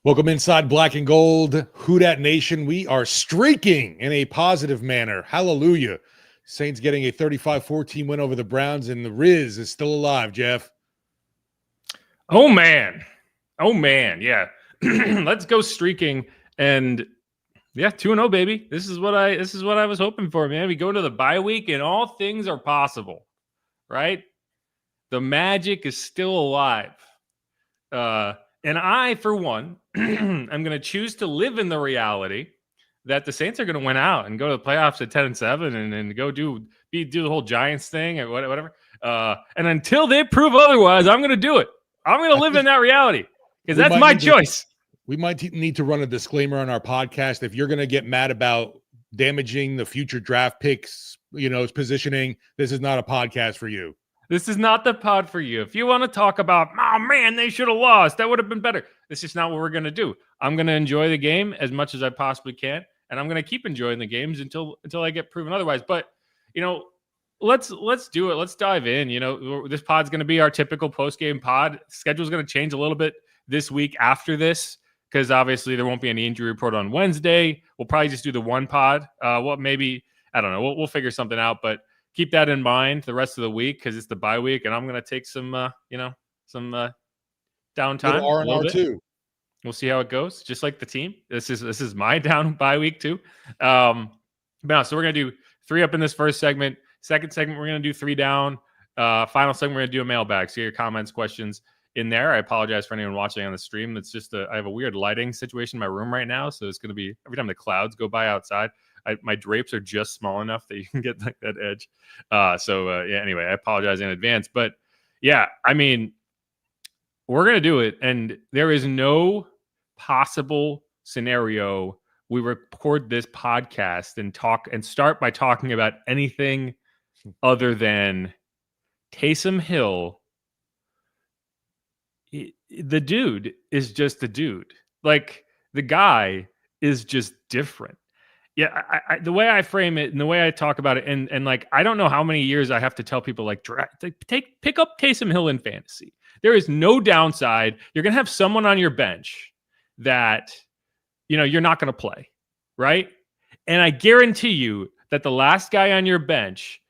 Welcome inside Black and Gold, Who Dat Nation. We are streaking in a positive manner. Hallelujah. Saints getting a 35-14 win over the Browns, and the Riz is still alive, Jeff. Oh, man. Yeah. Let's go streaking. And yeah, 2-0, baby. This is what I was hoping for, man. We go into the bye week and all things are possible, right? The magic is still alive. And I, for one, I'm going to choose to live in the reality that the Saints are going to win out and go to the playoffs at 10-7 and go do the whole Giants thing or whatever. And until they prove otherwise, I'm going to do it. I'm going to live in that reality because that's my choice. We might need to run a disclaimer on our podcast. If you're going to get mad about damaging the future draft picks, positioning, this is not a podcast for you. This is not the pod for you. If you want to talk about, oh, man, they should have lost, that would have been better. This is not what we're going to do. I'm going to enjoy the game as much as I possibly can, and I'm going to keep enjoying the games until I get proven otherwise. But, let's do it. Let's dive in. This pod's going to be our typical post-game pod. Schedule's going to change a little bit this week after this because obviously there won't be any injury report on Wednesday. We'll probably just do the one pod. Maybe, I don't know. We'll figure something out, but keep that in mind the rest of the week because it's the bye week, and I'm going to take some downtime. R&R too. We'll see how it goes. Just like the team, this is my down bye week too. So we're going to do 3 up in this first segment. Second segment, we're going to do 3 down. Final segment, we're going to do a mailbag. So your comments, questions in there. I apologize for anyone watching on the stream. It's just I have a weird lighting situation in my room right now, so it's going to be every time the clouds go by outside. My drapes are just small enough that you can get like that edge. Anyway, I apologize in advance. But yeah, we're going to do it. And there is no possible scenario we record this podcast and start by talking about anything other than Taysom Hill. The dude is just a dude. Like, the guy is just different. Yeah, the way I frame it and the way I talk about it, and like, I don't know how many years I have to tell people like pick up Taysom Hill in fantasy. There is no downside. You're gonna have someone on your bench that you're not gonna play, right? And I guarantee you that the last guy on your bench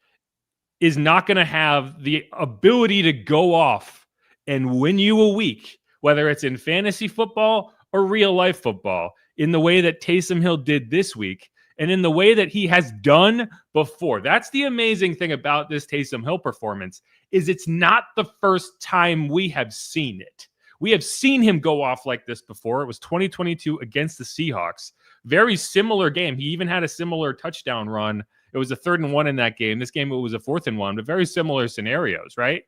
is not gonna have the ability to go off and win you a week, whether it's in fantasy football or real life football, in the way that Taysom Hill did this week. And in the way that he has done before. That's the amazing thing about this Taysom Hill performance is it's not the first time we have seen it. We have seen him go off like this before. It was 2022 against the Seahawks. Very similar game. He even had a similar touchdown run. It was a 3rd and 1 in that game. This game, it was a 4th and 1, but very similar scenarios, right?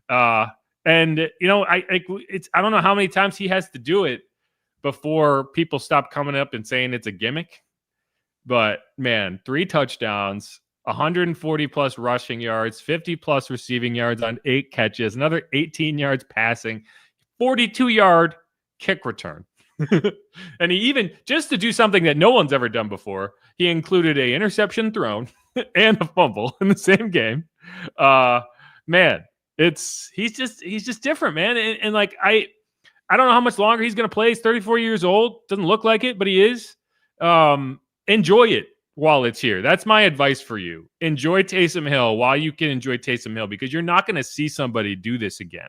I don't know how many times he has to do it before people stop coming up and saying it's a gimmick. But, man, 3 touchdowns, 140 plus rushing yards, 50 plus receiving yards on 8 catches, another 18 yards passing, 42-yard kick return. And he even, just to do something that no one's ever done before, he included a interception thrown and a fumble in the same game. Man, he's just different, man. And like, I don't know how much longer he's going to play. He's 34 years old. Doesn't look like it, but he is. Enjoy it while it's here. That's my advice for you. Enjoy Taysom Hill while you can enjoy Taysom Hill, because you're not going to see somebody do this again.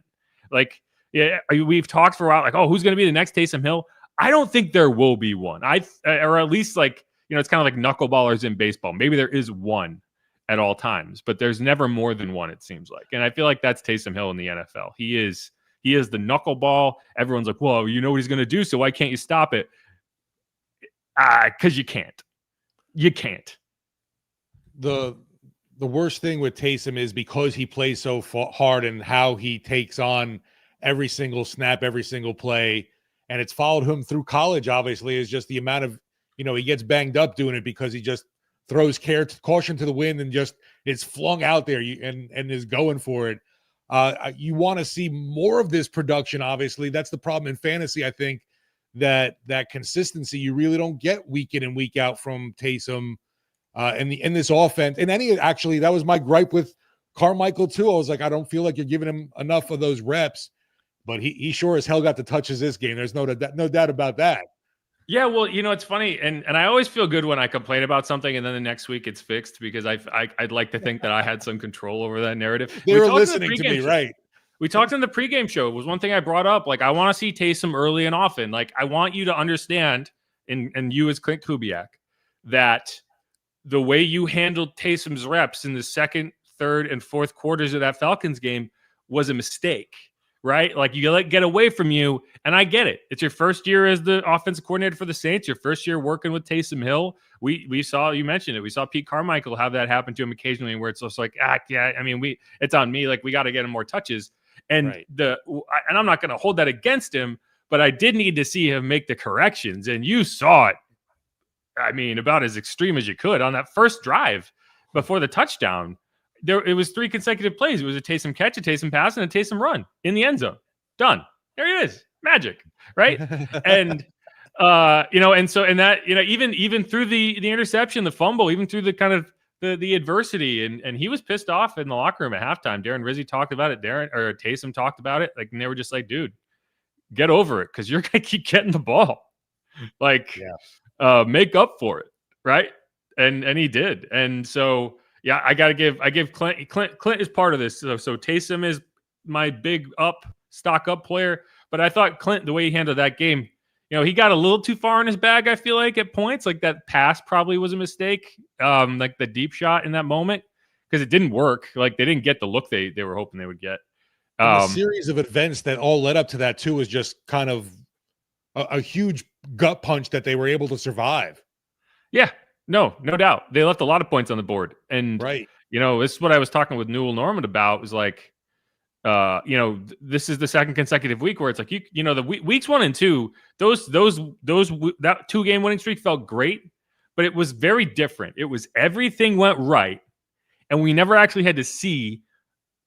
Like, yeah, we've talked for a while, like, oh, who's going to be the next Taysom Hill? I don't think there will be one. Or at least, like, it's kind of like knuckleballers in baseball. Maybe there is one at all times, but there's never more than one, it seems like. And I feel like that's Taysom Hill in the NFL. He is the knuckleball. Everyone's like, well, you know what he's going to do, so why can't you stop it? Because you can't. You can't. The worst thing with Taysom is because he plays so hard and how he takes on every single snap, every single play, and it's followed him through college, obviously, is just the amount of, he gets banged up doing it because he just throws caution to the wind and just is flung out there and is going for it. You want to see more of this production, obviously. That's the problem in fantasy, I think. That consistency you really don't get week in and week out from Taysom in this offense. And actually, that was my gripe with Carmichael too. I was like, I don't feel like you're giving him enough of those reps. but he sure as hell got the touches this game. There's no doubt about that. Yeah, well, it's funny, and I always feel good when I complain about something, and then the next week it's fixed because I'd like to think that I had some control over that narrative. They were listening to me, right? We talked in the pregame show. It was one thing I brought up. Like, I want to see Taysom early and often. Like, I want you to understand, and you as Clint Kubiak, that the way you handled Taysom's reps in the second, third, and fourth quarters of that Falcons game was a mistake, right? Like, you let get away from you, and I get it. It's your first year as the offensive coordinator for the Saints, your first year working with Taysom Hill. We saw, you mentioned it, we saw Pete Carmichael have that happen to him occasionally where it's just like, yeah, I mean, it's on me. Like, we got to get him more touches. And right. And I'm not going to hold that against him, but I did need to see him make the corrections. And you saw it, I mean, about as extreme as you could on that first drive before the touchdown. It was 3 consecutive plays. It was a Taysom catch, a Taysom pass, and a Taysom run in the end zone. Done. There it is. Magic, right? And even through the interception, the fumble, even through the kind of the adversity, and he was pissed off in the locker room at halftime. Darren Rizzi talked about it. Taysom talked about it. Like, and they were just like, dude, get over it, because you're gonna keep getting the ball. Like, make up for it, right? And he did. And so, yeah, I give Clint is part of this. So Taysom is my big stock up player. But I thought Clint, the way he handled that game, he got a little too far in his bag, I feel like, at points. Like, that pass probably was a mistake, like the deep shot in that moment, because it didn't work. Like, they didn't get the look they were hoping they would get. The series of events that all led up to that, too, was just kind of a huge gut punch that they were able to survive. Yeah, no doubt. They left a lot of points on the board. And, right. This is what I was talking with Newell Norman about, was like, this is the second consecutive week where it's like, the weeks 1 and 2, that 2-game winning streak felt great, but it was very different. It was everything went right, and we never actually had to see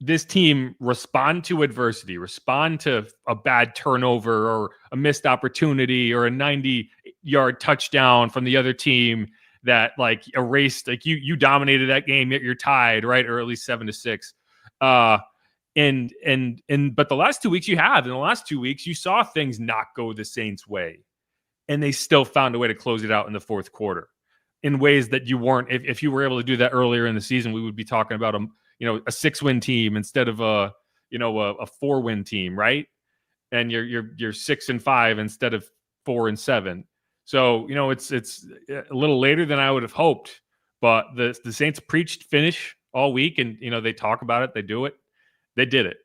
this team respond to adversity, respond to a bad turnover or a missed opportunity or a 90-yard touchdown from the other team that, like, erased, like, you dominated that game, yet you're tied, right? Or at least 7-6. But the last 2 weeks in the last 2 weeks, you saw things not go the Saints' way, and they still found a way to close it out in the fourth quarter in ways that you weren't. If you were able to do that earlier in the season, we would be talking about a 6-win team instead of a 4-win team, right? And you're 6-5 instead of 4-7. So, it's a little later than I would have hoped, but the Saints preached finish all week, and they talk about it, they do it. They did it.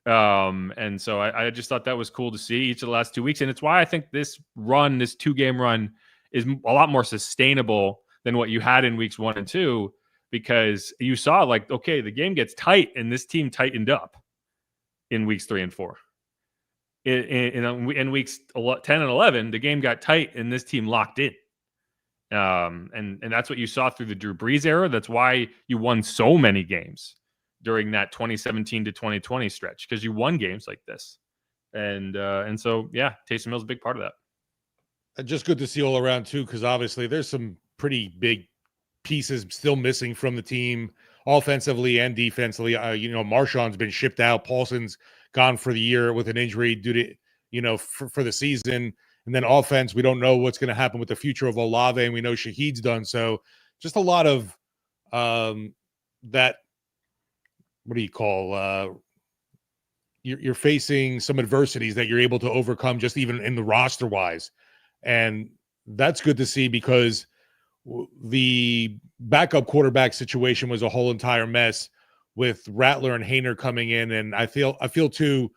And so I just thought that was cool to see each of the last 2 weeks. And it's why I think this 2-game run is a lot more sustainable than what you had in weeks 1 and 2, because you saw, like, okay, the game gets tight, and this team tightened up in weeks 3 and 4. In weeks 10 and 11, the game got tight, and this team locked in. And that's what you saw through the Drew Brees era. That's why you won so many games during that 2017 to 2020 stretch, because you won games like this. And so, yeah, Taysom Hill's a big part of that. Just good to see all around, too, because obviously there's some pretty big pieces still missing from the team, offensively and defensively. Marshawn's been shipped out. Paulson's gone for the year with an injury due to, for the season. And then offense, we don't know what's going to happen with the future of Olave, and we know Shaheed's done. So just a lot of that. What do you call? You're facing some adversities that you're able to overcome, just even in the roster wise, and that's good to see, because the backup quarterback situation was a whole entire mess with Rattler and Hayner coming in, and I feel too,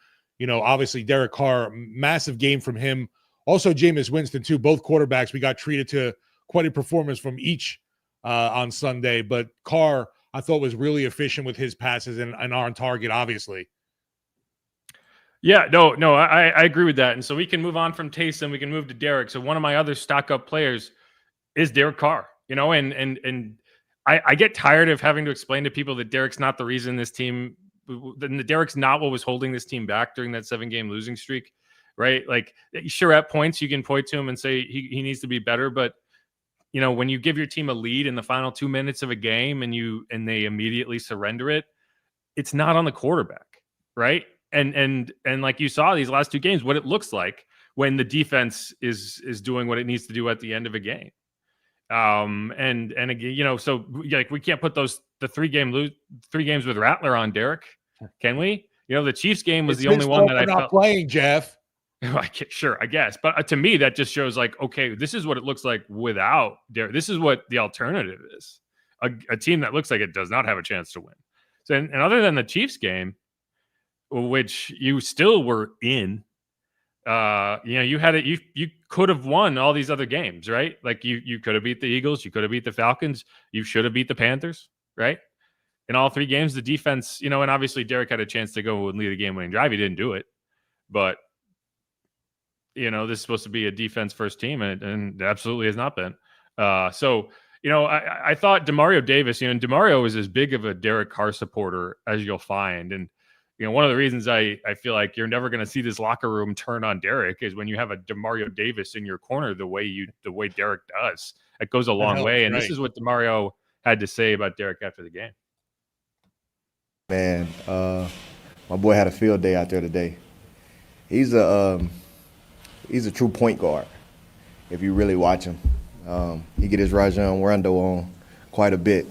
obviously Derek Carr, massive game from him. Also, Jameis Winston too. Both quarterbacks, we got treated to quite a performance from each on Sunday, but Carr, I thought, was really efficient with his passes and on target, obviously. Yeah, no, I agree with that. And so we can move on from Taysom. We can move to Derek. So one of my other stock up players is Derek Carr, and I get tired of having to explain to people that Derek's not the reason this team, Derek's not what was holding this team back during that 7-game losing streak, right? Like, sure, at points you can point to him and say he needs to be better, but when you give your team a lead in the final 2 minutes of a game and they immediately surrender it, it's not on the quarterback, right? and like you saw these last two games, what it looks like when the defense is doing what it needs to do at the end of a game. And again, so like we can't put the 3 games with Rattler on Derek, can we? The Chiefs game was the only one that I felt playing, Jeff. Sure, I guess. But to me, that just shows like, okay, this is what it looks like without Derek. This is what the alternative is. A team that looks like it does not have a chance to win. So, and other than the Chiefs game, which you still were in, you had it. You could have won all these other games, right? Like you could have beat the Eagles, you could have beat the Falcons, you should have beat the Panthers, right? In all 3 games, the defense, and obviously Derek had a chance to go and lead a game-winning drive. He didn't do it, but this is supposed to be a defense first team, and it absolutely has not been. So I thought Demario Davis, and Demario is as big of a Derek Carr supporter as you'll find, and one of the reasons I feel like you're never going to see this locker room turn on Derek is when you have a Demario Davis in your corner the way Derek does. It goes a long way, and This is what Demario had to say about Derek after the game. Man, my boy had a field day out there today. He's a true point guard. If you really watch him, he get his Rajon Rondo on quite a bit.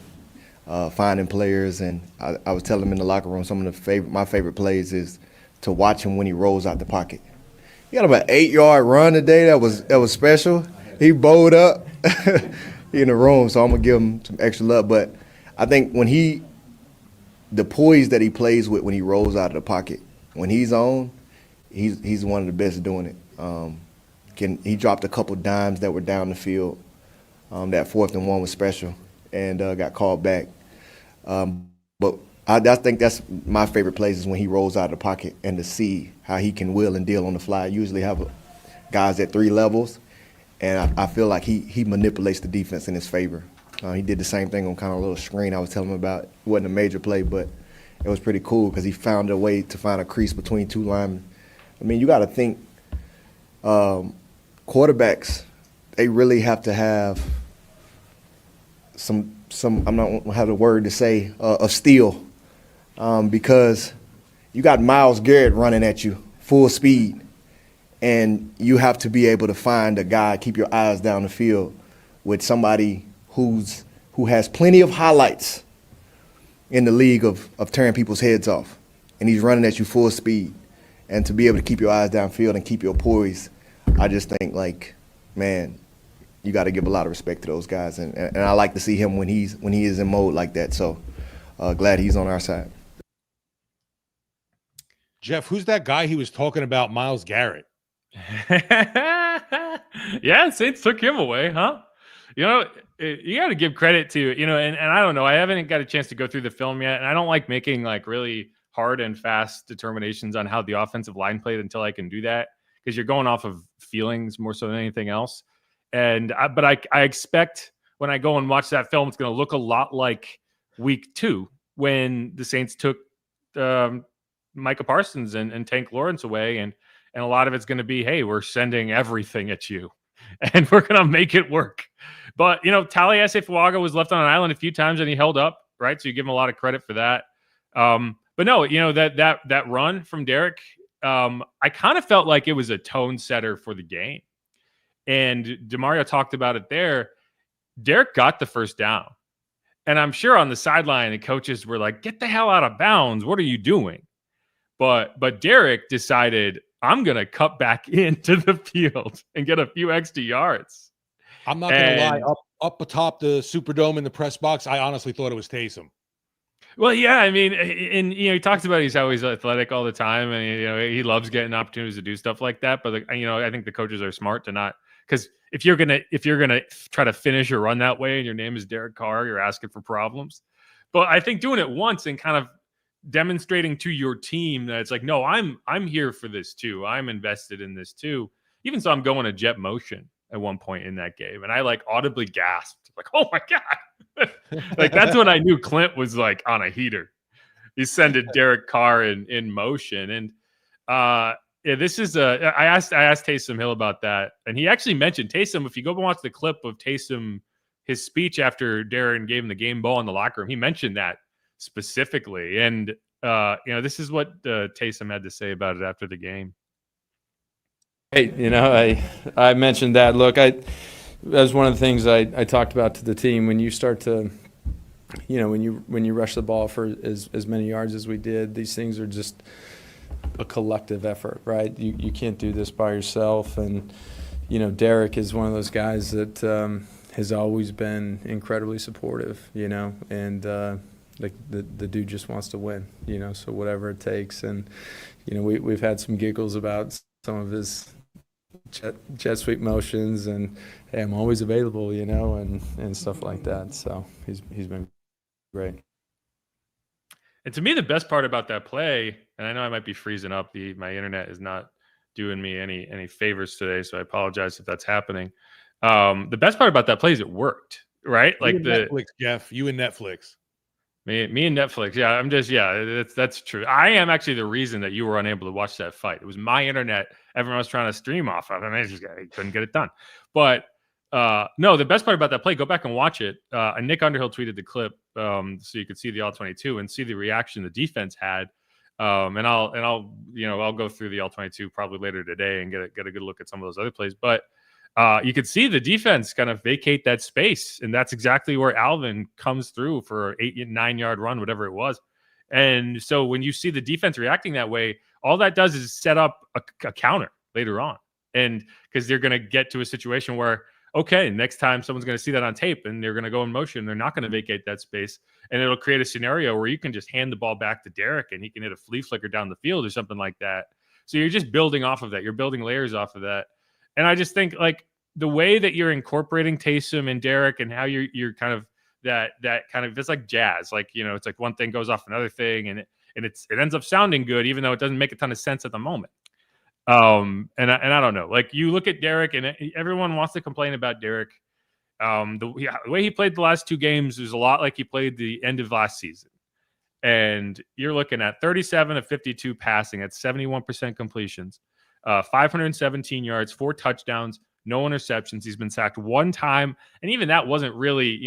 Finding players, and I was telling him in the locker room some of my favorite plays is to watch him when he rolls out the pocket. He got about 8-yard run today that was special. He bowled up in the room, so I'm gonna give him some extra love. But I think the poise that he plays with when he rolls out of the pocket, when he's on, he's one of the best doing it. He dropped a couple dimes that were down the field. That 4th and 1 was special, and got called back. But I think that's my favorite place is when he rolls out of the pocket and to see how he can wheel and deal on the fly. I usually have guys at 3 levels, and I feel like he manipulates the defense in his favor. He did the same thing on kind of a little screen I was telling him about. It wasn't a major play, but it was pretty cool because he found a way to find a crease between 2 linemen. I mean, you got to think quarterbacks, they really have to have some I'm not going to have the word to say, of steel, because you got Myles Garrett running at you full speed, and you have to be able to find a guy, keep your eyes down the field with somebody who has plenty of highlights in the league of tearing people's heads off, and he's running at you full speed, and to be able to keep your eyes downfield and keep your poise, I just think, like, man, you got to give a lot of respect to those guys, and I like to see him when he is in mode like that. So glad he's on our side. Jeff, who's that guy he was talking about? Myles Garrett. Yeah, Saints took him away, huh? You got to give credit to and I don't know. I haven't got a chance to go through the film yet, and I don't like making like really hard and fast determinations on how the offensive line played until I can do that, because you're going off of feelings more so than anything else. But I expect when I go and watch that film, it's going to look a lot like week 2 when the Saints took Micah Parsons and Tank Lawrence away. And a lot of it's going to be, hey, we're sending everything at you and we're going to make it work. But, Taliesin Fuaga was left on an island a few times and he held up, right? So you give him a lot of credit for that. But no, that run from Derek, I kind of felt like it was a tone setter for the game. And Demario talked about it there. Derek got the first down. And I'm sure on the sideline, the coaches were like, get the hell out of bounds. What are you doing? But Derek decided, I'm going to cut back into the field and get a few extra yards. I'm not going to lie. Up atop the Superdome in the press box, I honestly thought it was Taysom. Well, yeah, I mean, and he talks about how he's athletic all the time, and he loves getting opportunities to do stuff like that. But I think the coaches are smart to not, because if you're gonna try to finish or run that way, and your name is Derek Carr, you're asking for problems. But I think doing it once and kind of demonstrating to your team that it's like, no, I'm here for this too. I'm invested in this too. Even so, I'm going to jet motion at one point in that game, and I like audibly gasped, like, "Oh my god!" Like that's when I knew Clint was like on a heater. He sent Derek Carr in motion, and yeah, this is I asked Taysom Hill about that, and he actually mentioned Taysom. If you go and watch the clip of Taysom, his speech after Darren gave him the game ball in the locker room, he mentioned that specifically, and This is what Taysom had to say about it after the game. Hey, I mentioned that. Look, that was one of the things I talked about to the team. When you start to, when you rush the ball for as many yards as we did, these things are just a collective effort, right? You can't do this by yourself. And, Derek is one of those guys that has always been incredibly supportive, and like the dude just wants to win, so whatever it takes. And, we've had some giggles about some of his jet sweep motions and, hey, I'm always available, and stuff like that. So he's been great. And to me, the best part about that play, and I know I might be freezing up, my internet is not doing me any favors today, so I apologize if that's happening. The best part about that play is it worked, right? Netflix, Jeff, you and Netflix. Me and Netflix. Yeah, that's true. I am actually the reason that you were unable to watch that fight. It was my internet. Everyone was trying to stream off of, and I couldn't get it done. But no, the best part about that play, go back and watch it. And Nick Underhill tweeted the clip, so you could see the All-22 and see the reaction the defense had. And I'll go through the All-22 probably later today and get a good look at some of those other plays. But you could see the defense kind of vacate that space, and that's exactly where Alvin comes through for an 8-9 yard run, whatever it was. And so when you see the defense reacting that way, all that does is set up a counter later on, and because they're going to get to a situation where, okay, next time someone's going to see that on tape and they're going to go in motion, they're not going to vacate that space, and it'll create a scenario where you can just hand the ball back to Derek and he can hit a flea flicker down the field or something like that. So you're just building off of that. You're building layers off of that. And I just think the way that you're incorporating Taysom and Derek and how you're kind of that kind of, it's like jazz, it's like one thing goes off another thing, and it ends up sounding good, even though it doesn't make a ton of sense at the moment. And I don't know, you look at Derek, and everyone wants to complain about Derek. The way he played the last two games is a lot like he played the end of last season. And you're looking at 37 of 52 passing at 71% completions, 517 yards, 4 touchdowns, no interceptions. He's been sacked one time, and even that wasn't really,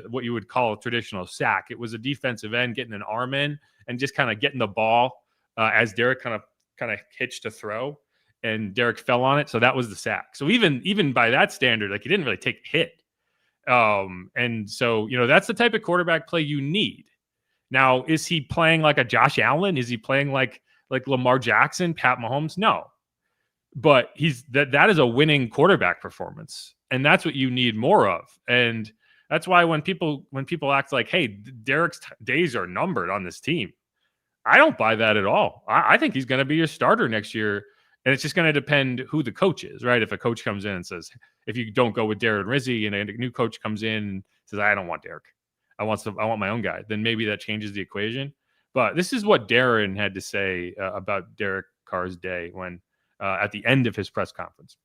what you would call a traditional sack. It was a defensive end getting an arm in and just kind of getting the ball as Derek kind of hitched to throw, and Derek fell on it. So that was the sack. So even by that standard, he didn't really take a hit. And so, that's the type of quarterback play you need. Now, is he playing like a Josh Allen? Is he playing like Lamar Jackson, Pat Mahomes? No. But that is a winning quarterback performance, and that's what you need more of. And that's why when people act like, hey, Derek's days are numbered on this team, I don't buy that at all. I think he's going to be your starter next year, and it's just going to depend who the coach is, right? If a coach comes in and says, if you don't go with Darren and Rizzi, and a new coach comes in and says, I don't want Derek, I want my own guy, then maybe that changes the equation. But this is what Darren had to say about Derek Carr's day when at the end of his press conference.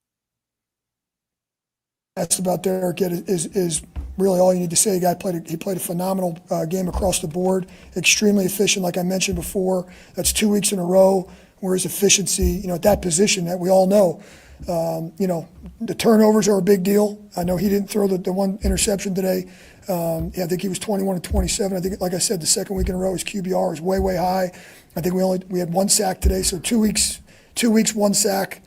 That's about Derek is really all you need to say. He played a phenomenal game across the board, extremely efficient, like I mentioned before. That's 2 weeks in a row where his efficiency, at that position that we all know, the turnovers are a big deal. I know he didn't throw the one interception today. I think he was 21-27. I think, like I said, the second week in a row, his QBR is way, way high. I think we had 1 sack today, so 2 weeks, 1 sack.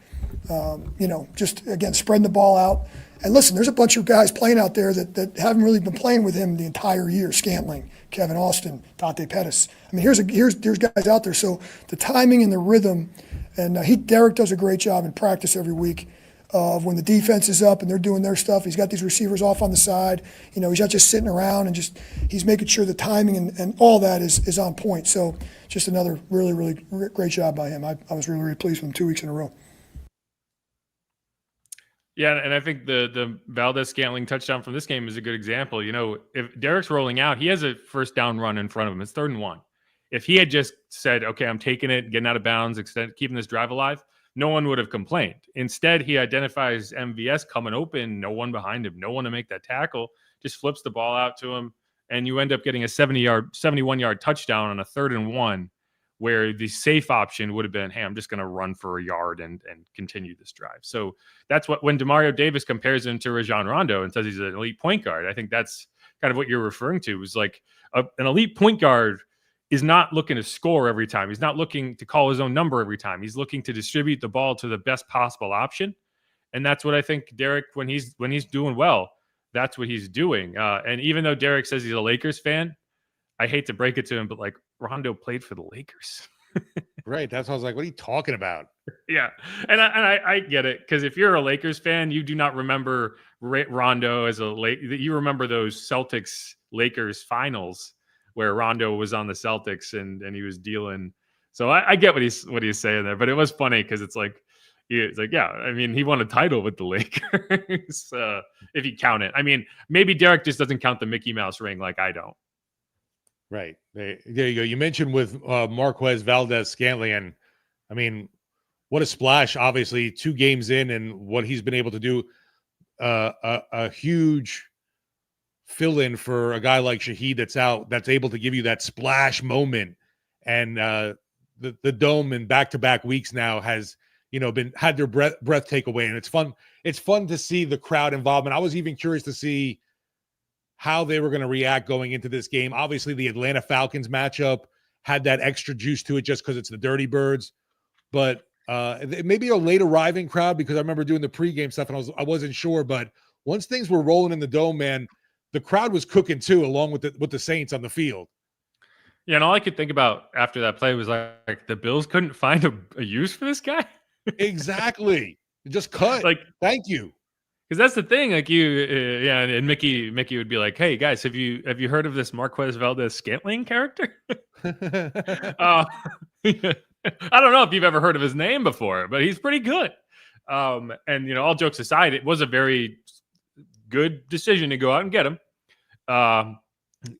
Just again spreading the ball out. And listen, there's a bunch of guys playing out there that haven't really been playing with him the entire year. Scantling, Kevin Austin, Dante Pettis. I mean, here's guys out there. So the timing and the rhythm, and Derek does a great job in practice every week of when the defense is up and they're doing their stuff. He's got these receivers off on the side. He's not just sitting around and he's making sure the timing and all that is on point. So just another really, really great job by him. I was really, really pleased with him 2 weeks in a row. Yeah, and I think the Valdez-Scantling touchdown from this game is a good example. If Derek's rolling out, he has a first down run in front of him. It's 3rd and 1. If he had just said, okay, I'm taking it, getting out of bounds, keeping this drive alive, no one would have complained. Instead, he identifies MVS coming open, no one behind him, no one to make that tackle, just flips the ball out to him, and you end up getting a 71-yard touchdown on a 3rd and 1, where the safe option would have been, hey, I'm just going to run for a yard and continue this drive. So that's when Demario Davis compares him to Rajon Rondo and says he's an elite point guard, I think that's kind of what you're referring to, is like an elite point guard is not looking to score every time. He's not looking to call his own number every time. He's looking to distribute the ball to the best possible option. And that's what I think Derek, when he's doing well, that's what he's doing. And even though Derek says he's a Lakers fan, I hate to break it to him, but like Rondo played for the Lakers. Right. That's what I was like, what are you talking about? Yeah. And I get it. Because if you're a Lakers fan, you do not remember Rondo as you remember those Celtics Lakers finals where Rondo was on the Celtics and he was dealing. So I get what he's saying there, but it was funny because it's like, yeah, I mean, he won a title with the Lakers, if you count it. I mean, maybe Derek just doesn't count the Mickey Mouse ring like I don't. Right. There you go. You mentioned with Marquez Valdez-Scantling. I mean, what a splash, obviously, 2 games in, and what he's been able to do. A huge fill-in for a guy like Shaheed that's able to give you that splash moment. And the Dome in back-to-back weeks now has, had their breath take away. And it's fun. It's fun to see the crowd involvement. I was even curious to see how they were going to react going into this game. Obviously, the Atlanta Falcons matchup had that extra juice to it just because it's the Dirty Birds. But maybe a late arriving crowd, because I remember doing the pregame stuff and I wasn't sure. But once things were rolling in the Dome, man, the crowd was cooking too, along with the Saints on the field. Yeah, and all I could think about after that play was like the Bills couldn't find a use for this guy. Exactly. Just cut. Like, thank you. Because that's the thing, like and Mickey would be like, "Hey guys, have you heard of this Marquez Valdez-Scantling character?" I don't know if you've ever heard of his name before, but he's pretty good. And all jokes aside, it was a very good decision to go out and get him.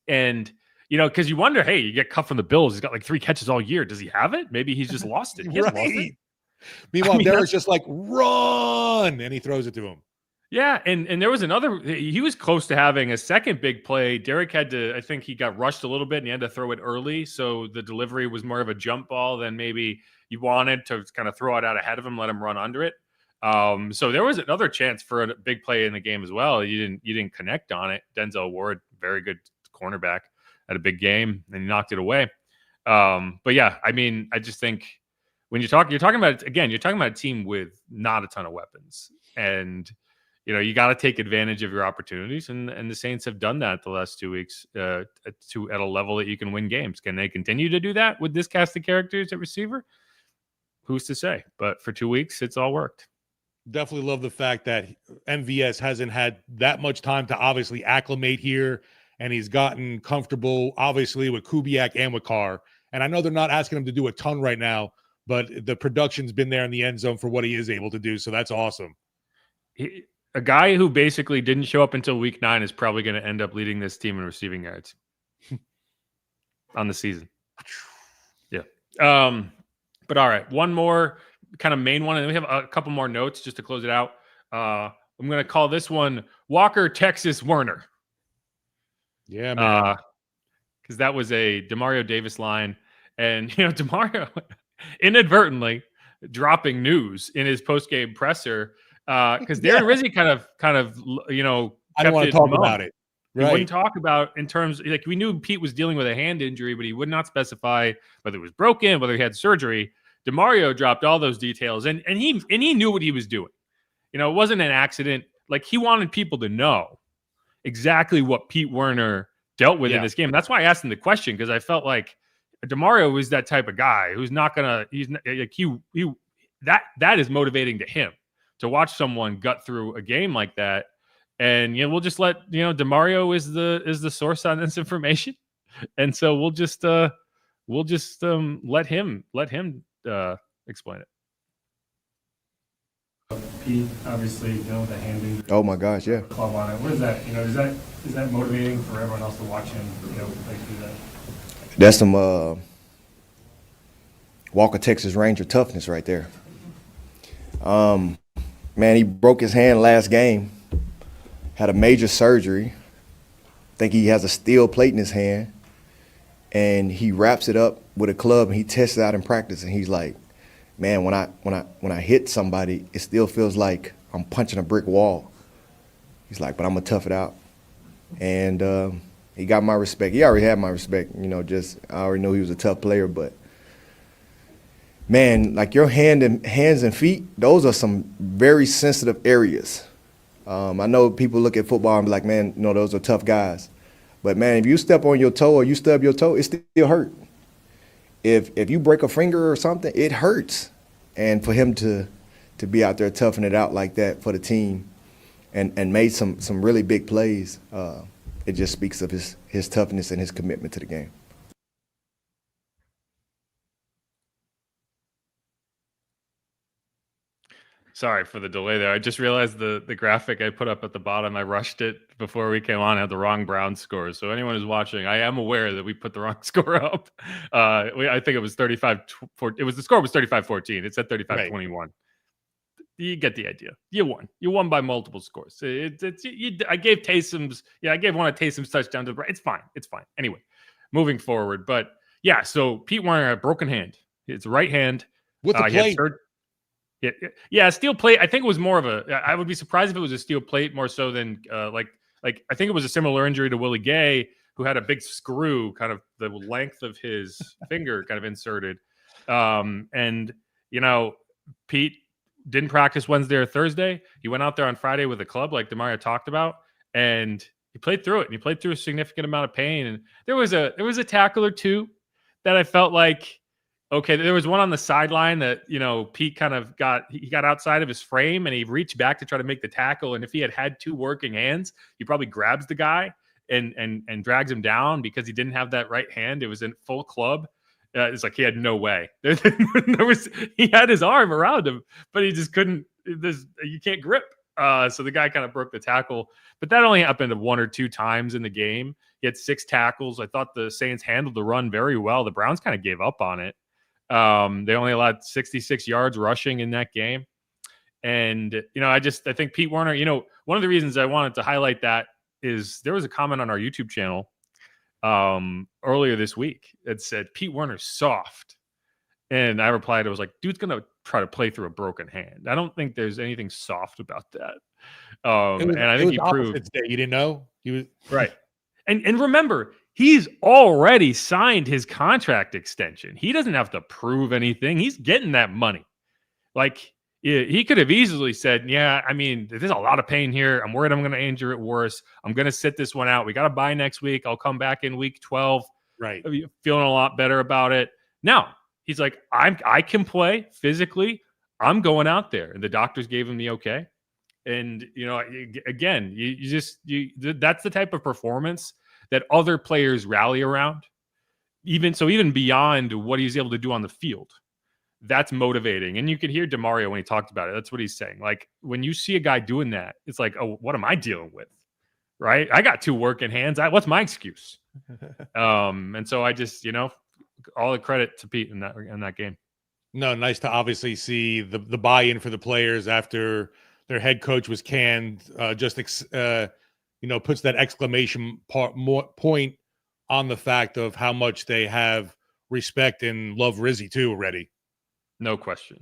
And because you wonder, hey, you get cut from the Bills, he's got like 3 catches all year. Does he have it? Maybe he's just lost it. He hasn't lost it. Meanwhile, Derek's just like, run, and he throws it to him. Yeah, and there was he was close to having a second big play. Derek had to, I think he got rushed a little bit and he had to throw it early. So the delivery was more of a jump ball than maybe you wanted to kind of throw it out ahead of him, let him run under it. So there was another chance for a big play in the game as well. You didn't connect on it. Denzel Ward, very good cornerback, had a big game and he knocked it away. But yeah, I mean, I just think when you're talking about a team with not a ton of weapons, and you got to take advantage of your opportunities, and the Saints have done that the last 2 weeks at a level that you can win games. Can they continue to do that with this cast of characters at receiver? Who's to say? But for 2 weeks, it's all worked. Definitely love the fact that MVS hasn't had that much time to obviously acclimate here, and he's gotten comfortable, obviously, with Kubiak and with Carr. And I know they're not asking him to do a ton right now, but the production's been there in the end zone for what he is able to do, so that's awesome. A guy who basically didn't show up until week 9 is probably going to end up leading this team in receiving yards on the season. Yeah. But all right, one more kind of main one, and we have a couple more notes just to close it out. I'm going to call this one Walker, Texas, Werner. Yeah, man. Because that was a Demario Davis line. And, Demario inadvertently dropping news in his post-game presser because Darren Rizzi kind of I don't want to talk about it. Right. He wouldn't talk about in terms like we knew Pete was dealing with a hand injury, but he would not specify whether it was broken, whether he had surgery. DeMario dropped all those details, and he knew what he was doing. It wasn't an accident. Like, he wanted people to know exactly what Pete Werner dealt with in this game. And that's why I asked him the question, because I felt like DeMario was that type of guy who's not gonna. He's not, like that is motivating to him to watch someone gut through a game like that. And we'll just let DeMario is the source on this information, and so we'll just let him explain it. Pete, obviously, the hand injury. Oh my gosh, yeah. Club on it. What is that? Is that motivating for everyone else to watch him? Play through that. That's some Walker Texas Ranger toughness right there. Man, he broke his hand last game. Had a major surgery. I think he has a steel plate in his hand, and he wraps it up with a club and he tests it out in practice. And he's like, "Man, when I hit somebody, it still feels like I'm punching a brick wall." He's like, "But I'm gonna tough it out." And he got my respect. He already had my respect. Just I already knew he was a tough player, but man, like your hands and feet, those are some very sensitive areas. I know people look at football and be like, man, those are tough guys. But man, if you step on your toe or you stub your toe, it still hurt. If you break a finger or something, it hurts. And for him to be out there toughing it out like that for the team and made some really big plays, it just speaks of his toughness and his commitment to the game. Sorry for the delay there. I just realized the graphic I put up at the bottom, I rushed it before we came on, had the wrong Brown score. So anyone who's watching, I am aware that we put the wrong score up. I think it was 35. The score was 35-14. It said 35-21. Right. You get the idea. You won. You won by multiple scores. I gave one of Taysom's touchdowns. It's fine. It's fine. Anyway, moving forward. But yeah, so Pete Werner had a broken hand. His right hand. With the plate. Yeah, steel plate. I think it was more of I would be surprised if it was a steel plate more so than like I think it was a similar injury to Willie Gay, who had a big screw, kind of the length of his finger, kind of inserted. And Pete didn't practice Wednesday or Thursday. He went out there on Friday with a club, like Demario talked about, and he played through it. And he played through a significant amount of pain. And there was a tackle or two that I felt like. Okay, there was one on the sideline that, Pete kind of got outside of his frame and he reached back to try to make the tackle. And if he had two working hands, he probably grabs the guy and drags him down because he didn't have that right hand. It was in full club. It's like he had no way. He had his arm around him, but he just couldn't. You can't grip. So the guy kind of broke the tackle. But that only happened 1 or 2 times in the game. He had 6 tackles. I thought the Saints handled the run very well. The Browns kind of gave up on it. They only allowed 66 yards rushing in that game. And, I think Pete Werner, one of the reasons I wanted to highlight that is there was a comment on our YouTube channel earlier this week that said, Pete Werner's soft. And I replied, I was like, dude's going to try to play through a broken hand. I don't think there's anything soft about that. And I think he proved that you didn't know he was right. And remember, he's already signed his contract extension. He doesn't have to prove anything. He's getting that money. Like, he could have easily said, yeah, I mean, there's a lot of pain here. I'm worried I'm going to injure it worse. I'm going to sit this one out. We got to bye next week. I'll come back in week 12. Right. Feeling a lot better about it. Now, he's like, I can play physically. I'm going out there. And the doctors gave him the okay. And, again, that's the type of performance that other players rally around, even beyond what he's able to do on the field. That's motivating. And you could hear Demario when he talked about it. That's what he's saying. Like, when you see a guy doing that, it's like, oh, what am I dealing with? Right? I got 2 working hands. What's my excuse? And so I just, all the credit to Pete in that game. No, nice to obviously see the buy-in for the players after their head coach was canned. Puts that exclamation point on the fact of how much they have respect and love Rizzy too already. No question.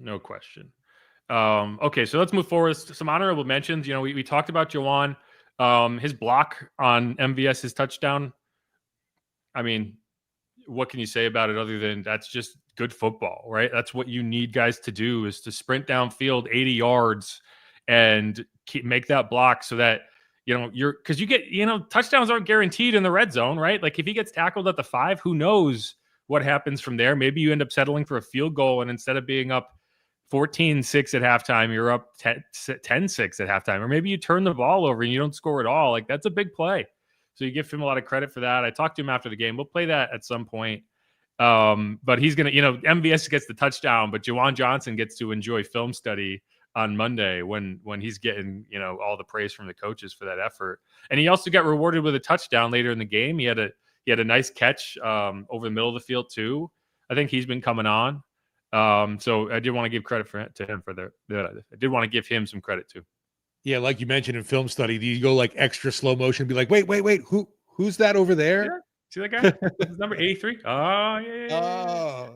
Okay, so let's move forward. Some honorable mentions. We talked about Juwan. His block on MVS's touchdown. I mean, what can you say about it other than that's just good football, right? That's what you need guys to do, is to sprint downfield 80 yards and make that block so that because you get, touchdowns aren't guaranteed in the red zone, right? Like, if he gets tackled at the 5, who knows what happens from there? Maybe you end up settling for a field goal, and instead of being up 14-6 at halftime, you're up 10-6 at halftime. Or maybe you turn the ball over and you don't score at all. Like, that's a big play. So you give him a lot of credit for that. I talked to him after the game. We'll play that at some point. But he's going to, MVS gets the touchdown, but Juwan Johnson gets to enjoy film study on Monday when he's getting, all the praise from the coaches for that effort. And he also got rewarded with a touchdown later in the game. He had a nice catch over the middle of the field too. I think he's been coming on. So I did want to give credit to him for that. I did want to give him some credit too. Yeah, like you mentioned in film study, you go like extra slow motion and be like, wait, who's that over there? Yeah. See that guy? His number 83. Oh, yeah.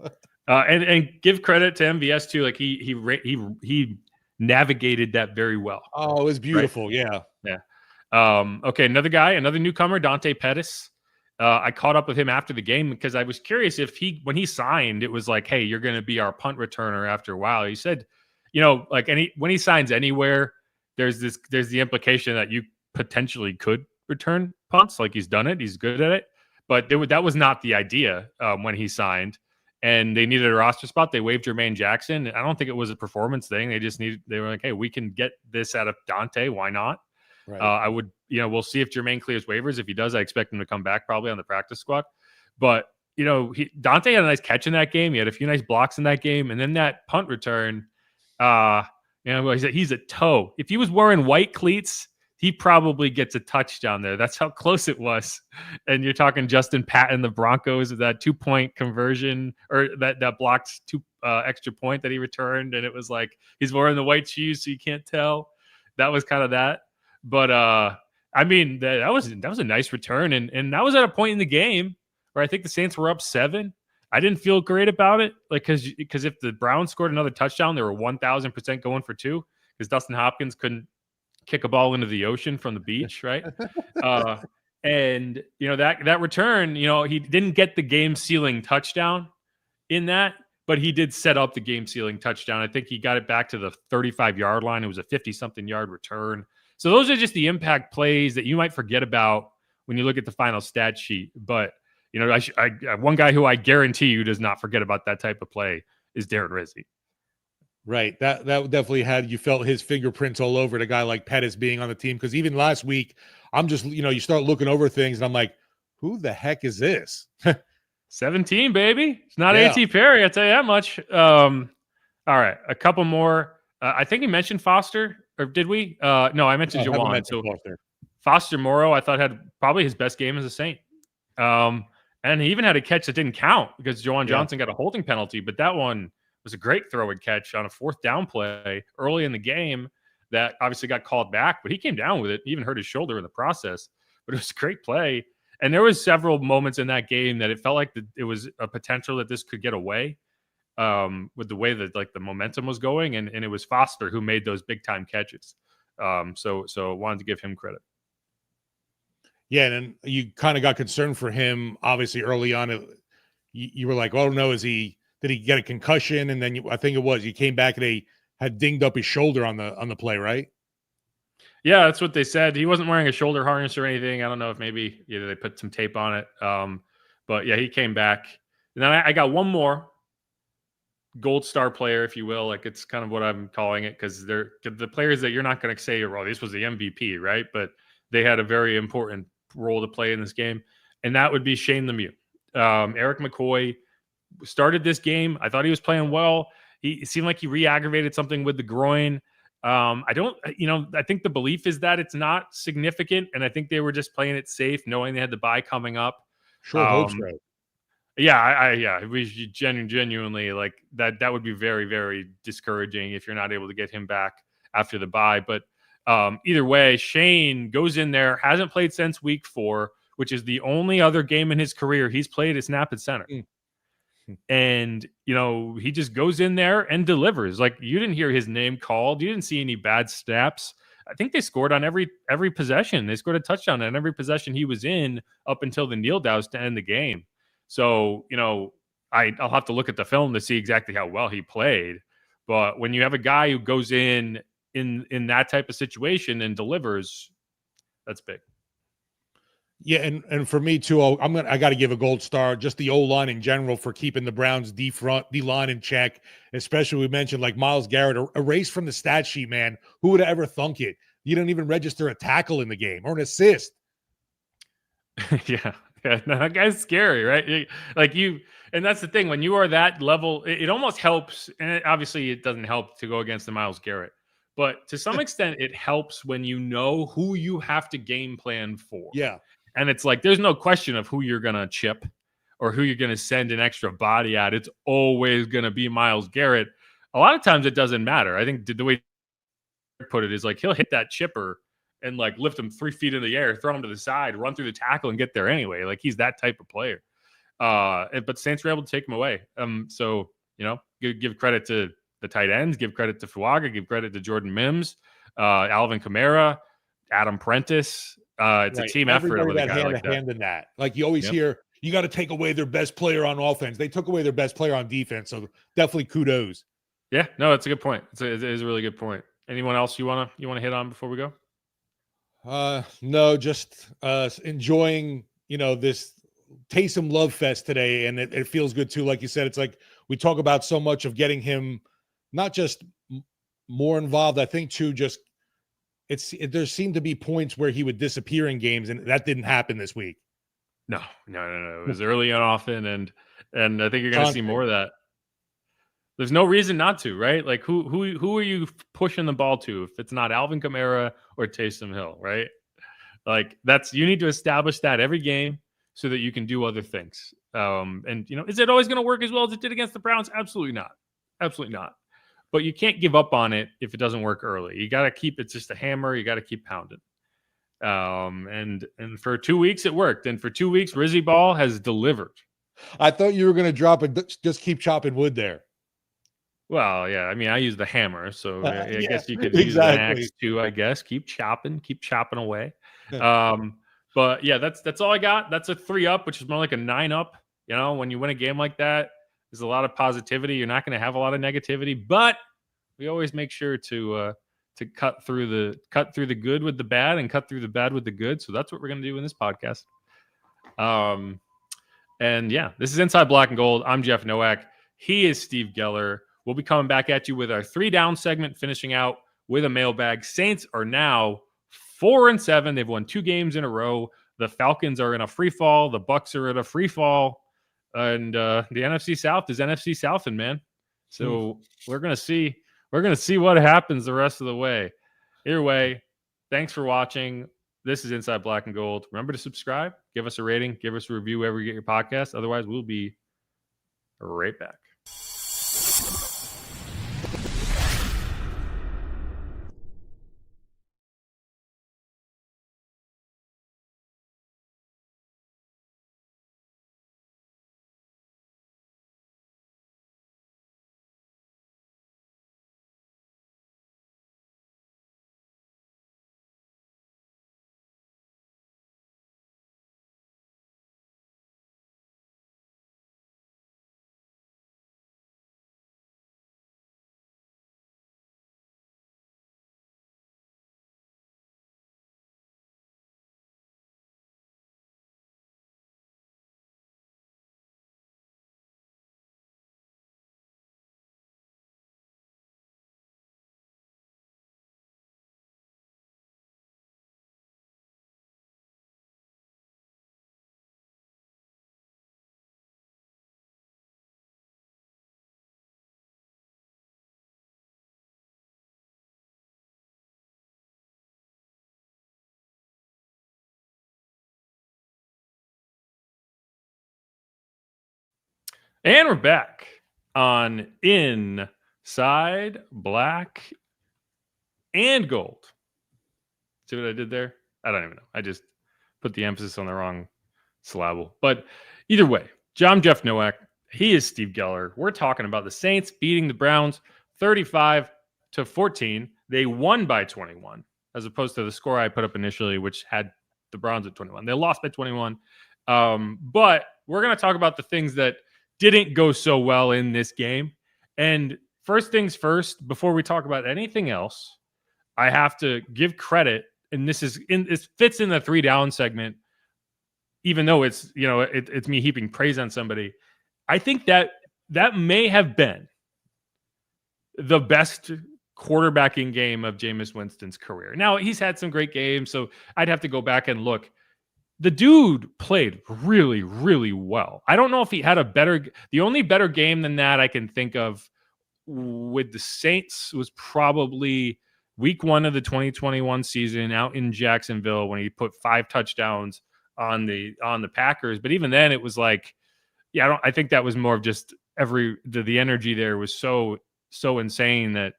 Oh. And give credit to MVS too. Like he navigated that very well. Oh, it was beautiful. Right? Yeah. Okay, another newcomer, Dante Pettis. I caught up with him after the game because I was curious if when he signed, it was like, hey, you're going to be our punt returner after a while. He said, like when he signs anywhere, there's the implication that you potentially could return punts. Like he's done it. He's good at it. But that was not the idea when he signed. And they needed a roster spot. They waived Jermaine Jackson. I don't think it was a performance thing. They were like, hey, we can get this out of Dante. Why not? Right. I would, we'll see if Jermaine clears waivers. If he does, I expect him to come back probably on the practice squad. But, Dante had a nice catch in that game. He had a few nice blocks in that game. And then that punt return, he's a toe. If he was wearing white cleats, he probably gets a touchdown there. That's how close it was. And you're talking Justin Patton, the Broncos, of that 2-point conversion, or that blocked extra point that he returned. And it was like, he's wearing the white shoes, so you can't tell. That was kind of that. But that was a nice return. And that was at a point in the game where I think the Saints were up 7. I didn't feel great about it. Like, because if the Browns scored another touchdown, they were 1,000% going for 2, because Dustin Hopkins couldn't kick a ball into the ocean from the beach, right? And that return, he didn't get the game-sealing touchdown in that, but he did set up the game-sealing touchdown. I think he got it back to the 35-yard line. It was a 50-something yard return. So those are just the impact plays that you might forget about when you look at the final stat sheet. But one guy who I guarantee you does not forget about that type of play is Darren Rizzi. Right. That definitely you felt his fingerprints all over the guy like Pettis being on the team. Because even last week, I'm just, you start looking over things and I'm like, who the heck is this? 17, baby. It's not A.T. Perry, I'll tell you that much. All right. A couple more. I think he mentioned Foster, or did we? No, I mentioned Juwan. So Foster Moreau, I thought, had probably his best game as a Saint. And he even had a catch that didn't count because Juwan Johnson got a holding penalty, but that one was a great throw and catch on a 4th down play early in the game that obviously got called back, but he came down with it, even hurt his shoulder in the process. But it was a great play. And there was several moments in that game that it felt like it was a potential that this could get away with the way that the momentum was going. And it was Foster who made those big time catches. So wanted to give him credit. Yeah, and you kind of got concerned for him, obviously, early on. You were like, oh, no, did he get a concussion? And then I think it was, he came back and they had dinged up his shoulder on the play, right? Yeah, that's what they said. He wasn't wearing a shoulder harness or anything. I don't know if maybe they put some tape on it. But yeah, he came back. And then I got one more gold star player, if you will. Like, it's kind of what I'm calling it, because they're the players that you're not going to say, well, this was the MVP, right? But they had a very important role to play in this game. And that would be Shane Lemieux. Eric McCoy started this game. I thought he was playing well. It seemed like he re-aggravated something with the groin. I think the belief is that it's not significant, and I think they were just playing it safe, knowing they had the bye coming up. Sure, hope so. Yeah, it was genuinely like that. That would be very, very discouraging if you're not able to get him back after the bye. But either way, Shane goes in there, hasn't played since week 4, which is the only other game in his career he's played at snap at center. And, he just goes in there and delivers. Like, you didn't hear his name called. You didn't see any bad snaps. I think they scored on every possession. They scored a touchdown on every possession he was in up until the kneel downs to end the game. So, I'll have to look at the film to see exactly how well he played. But when you have a guy who goes in that type of situation and delivers, that's big. Yeah, and for me too, I got to give a gold star, just the O-line in general, for keeping the Browns D line in check. Especially, we mentioned like Myles Garrett, erased from the stat sheet, man. Who would have ever thunk it? You don't even register a tackle in the game or an assist. Yeah, no, that guy's scary, right? And that's the thing. When you are that level, it almost helps. And obviously, it doesn't help to go against the Myles Garrett. But to some extent, it helps when you know who you have to game plan for. Yeah. And it's like, there's no question of who you're going to chip or who you're going to send an extra body at. It's always going to be Myles Garrett. A lot of times it doesn't matter. I think the way he put it is like, he'll hit that chipper and like lift him 3 feet in the air, throw him to the side, run through the tackle and get there anyway. Like, he's that type of player. But Saints were able to take him away. So, give credit to the tight ends, give credit to Fuaga, give credit to Jordan Mims, Alvin Kamara, Adam Prentice. It's a team effort Everybody with a that guy hand like to that. hand in that. Like you always Yep. hear, you got to take away their best player on offense. They took away their best player on defense. So definitely kudos. Yeah, no, that's a good point. It is a really good point. Anyone else you wanna hit on before we go? No, just enjoying, this Taysom love fest today. And it feels good too. Like you said, it's like we talk about so much of getting him not just more involved. I think too, just there seemed to be points where he would disappear in games, and that didn't happen this week. No. It was early and often, and I think you're going to see more of that. There's no reason not to, right? Like who are you pushing the ball to if it's not Alvin Kamara or Taysom Hill, right? Like you need to establish that every game so that you can do other things. And is it always going to work as well as it did against the Browns? Absolutely not. Absolutely not. But you can't give up on it if it doesn't work early. You got to keep it just a hammer. You got to keep pounding. And for 2 weeks it worked. And for 2 weeks, Rizzy Ball has delivered. I thought you were going to drop it. Just keep chopping wood there. Well, yeah. I mean, I use the hammer, so I yeah, guess you could use exactly. an axe too. I guess keep chopping away. But yeah, that's all I got. That's a 3-up, which is more like a 9-up. When you win a game like that, there's a lot of positivity. You're not going to have a lot of negativity, but we always make sure to cut through the good with the bad and cut through the bad with the good. So that's what we're going to do in this podcast. And yeah, this is Inside Black and Gold. I'm Jeff Nowak. He is Steve Geller. We'll be coming back at you with our 3-down segment, finishing out with a mailbag. Saints are now 4-7. They've won 2 games in a row. The Falcons are in a free fall. The Bucs are at a free fall. And the NFC South is NFC Southin', man. So we're gonna see what happens the rest of the way. Either way, thanks for watching. This is Inside Black and Gold. Remember to subscribe, give us a rating, give us a review wherever you get your podcast. Otherwise, we'll be right back. And we're back on Inside Black and Gold. See what I did there? I don't even know. I just put the emphasis on the wrong syllable. But either way, I'm Jeff Nowak. He is Steve Geller. We're talking about the Saints beating the Browns 35-14. They won by 21, as opposed to the score I put up initially, which had the Browns at 21. They lost by 21. But we're going to talk about the things that didn't go so well in this game. And first things first, before we talk about anything else, I have to give credit, and this fits in the 3-down segment, even though it's it's me heaping praise on somebody. I think that may have been the best quarterbacking game of Jameis Winston's career. Now, he's had some great games, so I'd have to go back and look. The dude played really, really well. I don't know if he had the only better game than that I can think of with the Saints was probably week 1 of the 2021 season out in Jacksonville when he put 5 touchdowns on the Packers. But even then it was like, I think that was more of just the energy there was so insane that,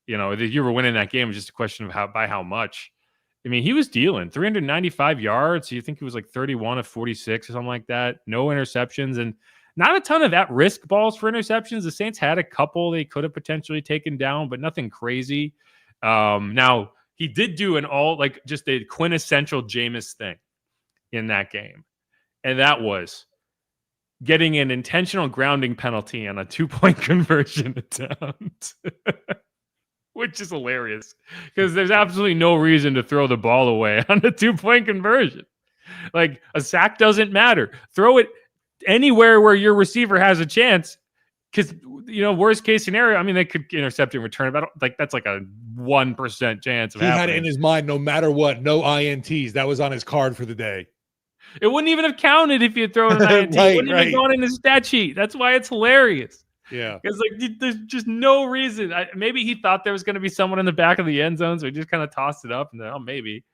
if you were winning that game, it was just a question of by how much. I mean, he was dealing 395 yards. You think he was like 31 of 46 or something like that. No interceptions and not a ton of at-risk balls for interceptions. The Saints had a couple they could have potentially taken down, but nothing crazy. Now, he did do just a quintessential Jameis thing in that game. And that was getting an intentional grounding penalty on a 2-point conversion attempt, which is hilarious because there's absolutely no reason to throw the ball away on a 2-point conversion. Like, a sack doesn't matter. Throw it anywhere where your receiver has a chance. Because, worst case scenario, I mean, they could intercept and return it, but that's like a 1% chance of happening. He had it in his mind, no matter what, no INTs. That was on his card for the day. It wouldn't even have counted if you had thrown an INT. It wouldn't even gone in his stat sheet. That's why it's hilarious. Yeah. Because, there's just no reason. Maybe he thought there was going to be someone in the back of the end zone, so he just kind of tossed it up, and then, maybe.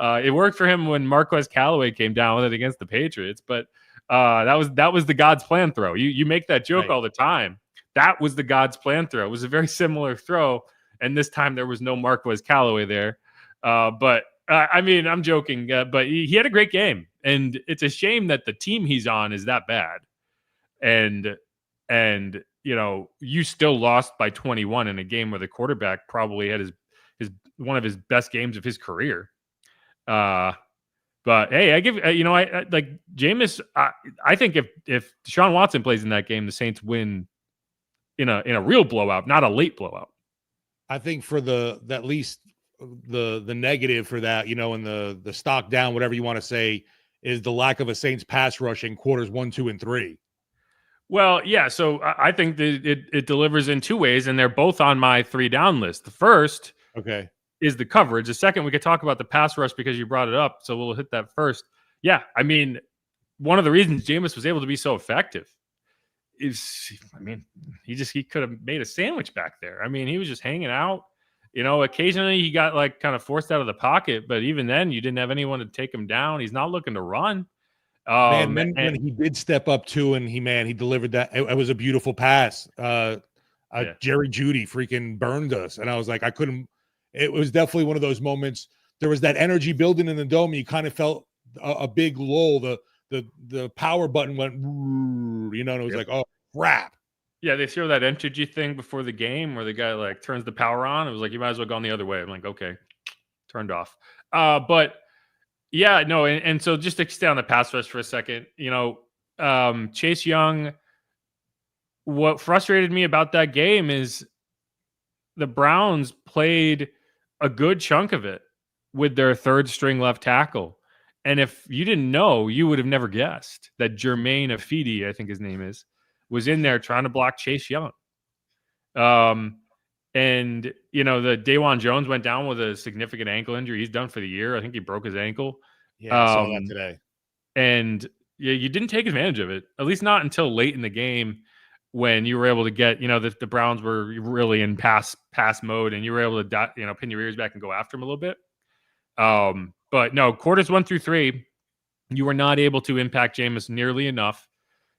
It worked for him when Marquez Callaway came down with it against the Patriots, but that was the God's plan throw. You make that joke all the time. That was the God's plan throw. It was a very similar throw, and this time there was no Marquez Callaway there. But I mean, I'm joking, but he had a great game, and it's a shame that the team he's on is that bad, and you still lost by 21 in a game where the quarterback probably had his one of his best games of his career. But hey, I give I like Jameis. I think if Deshaun Watson plays in that game, the Saints win in a real blowout, not a late blowout. I think for at least the negative for that, and the stock down, whatever you want to say, is the lack of a Saints pass rush in quarters 1, 2, and 3. Well, yeah. So I think that it delivers in two ways, and they're both on my 3 down list. The first, is the coverage. The second, we could talk about the pass rush because you brought it up. So we'll hit that first. Yeah. I mean, one of the reasons Jameis was able to be so effective is, he could have made a sandwich back there. I mean, he was just hanging out, occasionally he got kind of forced out of the pocket, but even then you didn't have anyone to take him down. He's not looking to run. When he did step up too, and he delivered that. It was a beautiful pass. Jerry Jeudy freaking burned us. And I was like, it was definitely one of those moments. There was that energy building in the dome. You kind of felt a big lull. The power button went, and it was like, oh crap. Yeah, they throw that energy thing before the game where the guy turns the power on. It was like, you might as well go on the other way. I'm like, okay, turned off. But yeah, no, and so just to stay on the pass rush for a second, Chase Young. What frustrated me about that game is the Browns played a good chunk of it with their third string left tackle. And if you didn't know, you would have never guessed that Jermaine Afidi, I think his name is, was in there trying to block Chase Young. And, the Dawan Jones went down with a significant ankle injury. He's done for the year. I think he broke his ankle. Yeah, I saw that today. And you didn't take advantage of it, at least not until late in the game when you were able to get, the Browns were really in pass mode and you were able to, pin your ears back and go after them a little bit. But no, quarters 1 through 3, you were not able to impact Jameis nearly enough.